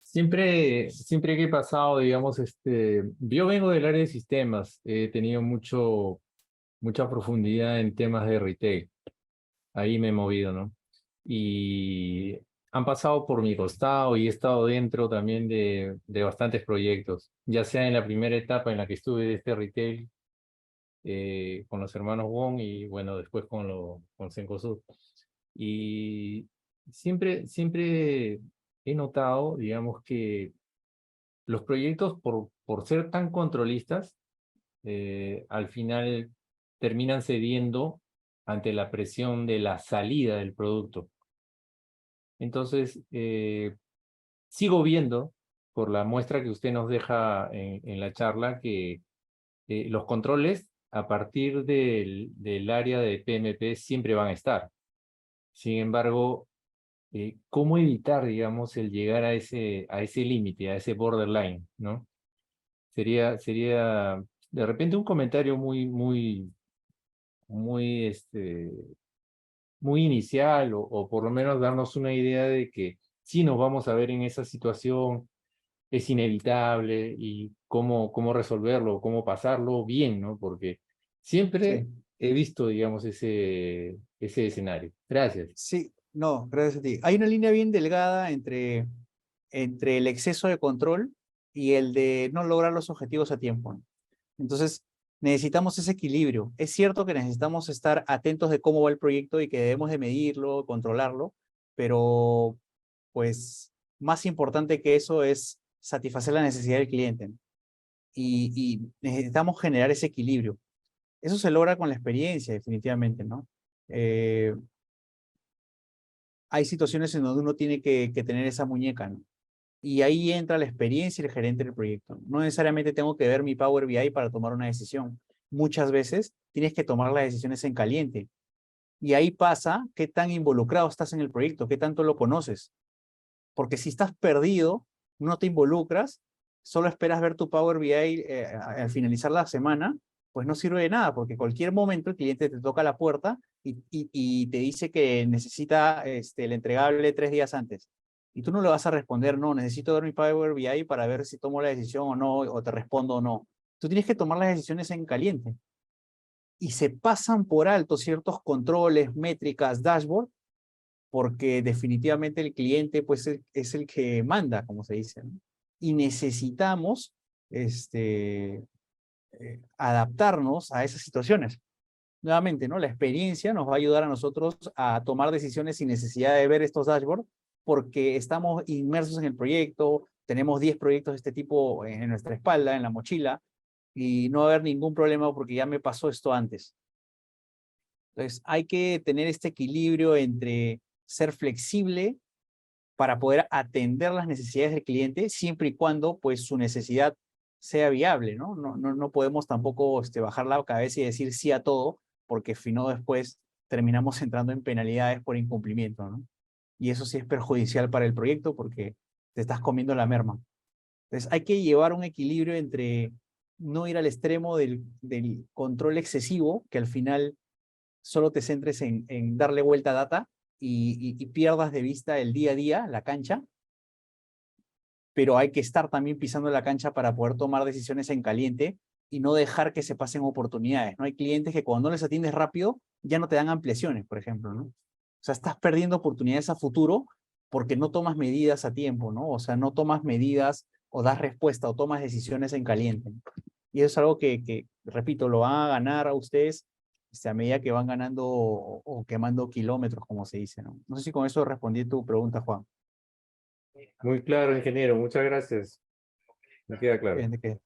Siempre que he pasado, digamos, yo vengo del área de sistemas, he tenido mucha profundidad en temas de retail. Ahí me he movido, ¿no? Y han pasado por mi costado y he estado dentro también de bastantes proyectos, ya sea en la primera etapa en la que estuve de este retail, con los hermanos Wong y bueno, después con Cencosud. Y siempre he notado, digamos, que los proyectos, por ser tan controlistas, al final terminan cediendo ante la presión de la salida del producto. Entonces, sigo viendo, por la muestra que usted nos deja en la charla, que los controles a partir del área de PMP siempre van a estar. Sin embargo, ¿cómo evitar, digamos, el llegar a ese límite, a ese borderline, ¿no? Sería de repente un comentario muy inicial o por lo menos darnos una idea de que sí nos vamos a ver en esa situación, es inevitable y cómo resolverlo, cómo pasarlo bien, ¿no? Porque siempre Sí. he visto, digamos, ese escenario. Gracias. Sí, no, gracias a ti. Hay una línea bien delgada entre el exceso de control y el de no lograr los objetivos a tiempo, ¿no? Entonces, necesitamos ese equilibrio. Es cierto que necesitamos estar atentos de cómo va el proyecto y que debemos de medirlo, controlarlo, pero pues más importante que eso es satisfacer la necesidad del cliente, ¿no? Y necesitamos generar ese equilibrio. Eso se logra con la experiencia, definitivamente, ¿no? Hay situaciones en donde uno tiene que tener esa muñeca, ¿no? Y ahí entra la experiencia y el gerente del proyecto. No necesariamente tengo que ver mi Power BI para tomar una decisión. Muchas veces tienes que tomar las decisiones en caliente. Y ahí pasa qué tan involucrado estás en el proyecto, qué tanto lo conoces. Porque si estás perdido, no te involucras, solo esperas ver tu Power BI al finalizar la semana, pues no sirve de nada, porque cualquier momento el cliente te toca la puerta y te dice que necesita el entregable 3 días antes. Y tú no le vas a responder, no, necesito ver mi Power BI para ver si tomo la decisión o no, o te respondo o no. Tú tienes que tomar las decisiones en caliente. Y se pasan por alto ciertos controles, métricas, dashboard, porque definitivamente el cliente pues es el que manda, como se dice, ¿no? Y necesitamos adaptarnos a esas situaciones. nuevamente, ¿no? La experiencia nos va a ayudar a nosotros a tomar decisiones sin necesidad de ver estos dashboards, porque estamos inmersos en el proyecto, tenemos 10 proyectos de este tipo en nuestra espalda, en la mochila, y no va a haber ningún problema porque ya me pasó esto antes. Entonces, hay que tener este equilibrio entre ser flexible para poder atender las necesidades del cliente, siempre y cuando pues, su necesidad sea viable, ¿no? No podemos tampoco bajar la cabeza y decir sí a todo, porque si no después terminamos entrando en penalidades por incumplimiento, ¿no? Y eso sí es perjudicial para el proyecto porque te estás comiendo la merma. Entonces hay que llevar un equilibrio entre no ir al extremo del control excesivo, que al final solo te centres en darle vuelta a data y pierdas de vista el día a día, la cancha, pero hay que estar también pisando la cancha para poder tomar decisiones en caliente y no dejar que se pasen oportunidades, ¿no? Hay clientes que cuando no les atiendes rápido, ya no te dan ampliaciones, por ejemplo, ¿no? O sea, estás perdiendo oportunidades a futuro porque no tomas medidas a tiempo, ¿no? O sea, no tomas medidas o das respuesta o tomas decisiones en caliente, ¿no? Y eso es algo que, repito, lo van a ganar a ustedes a medida que van ganando o quemando kilómetros, como se dice, ¿no? No sé si con eso respondí tu pregunta, Juan. Muy claro, ingeniero. Muchas gracias. Me queda claro. Bien, ¿de qué?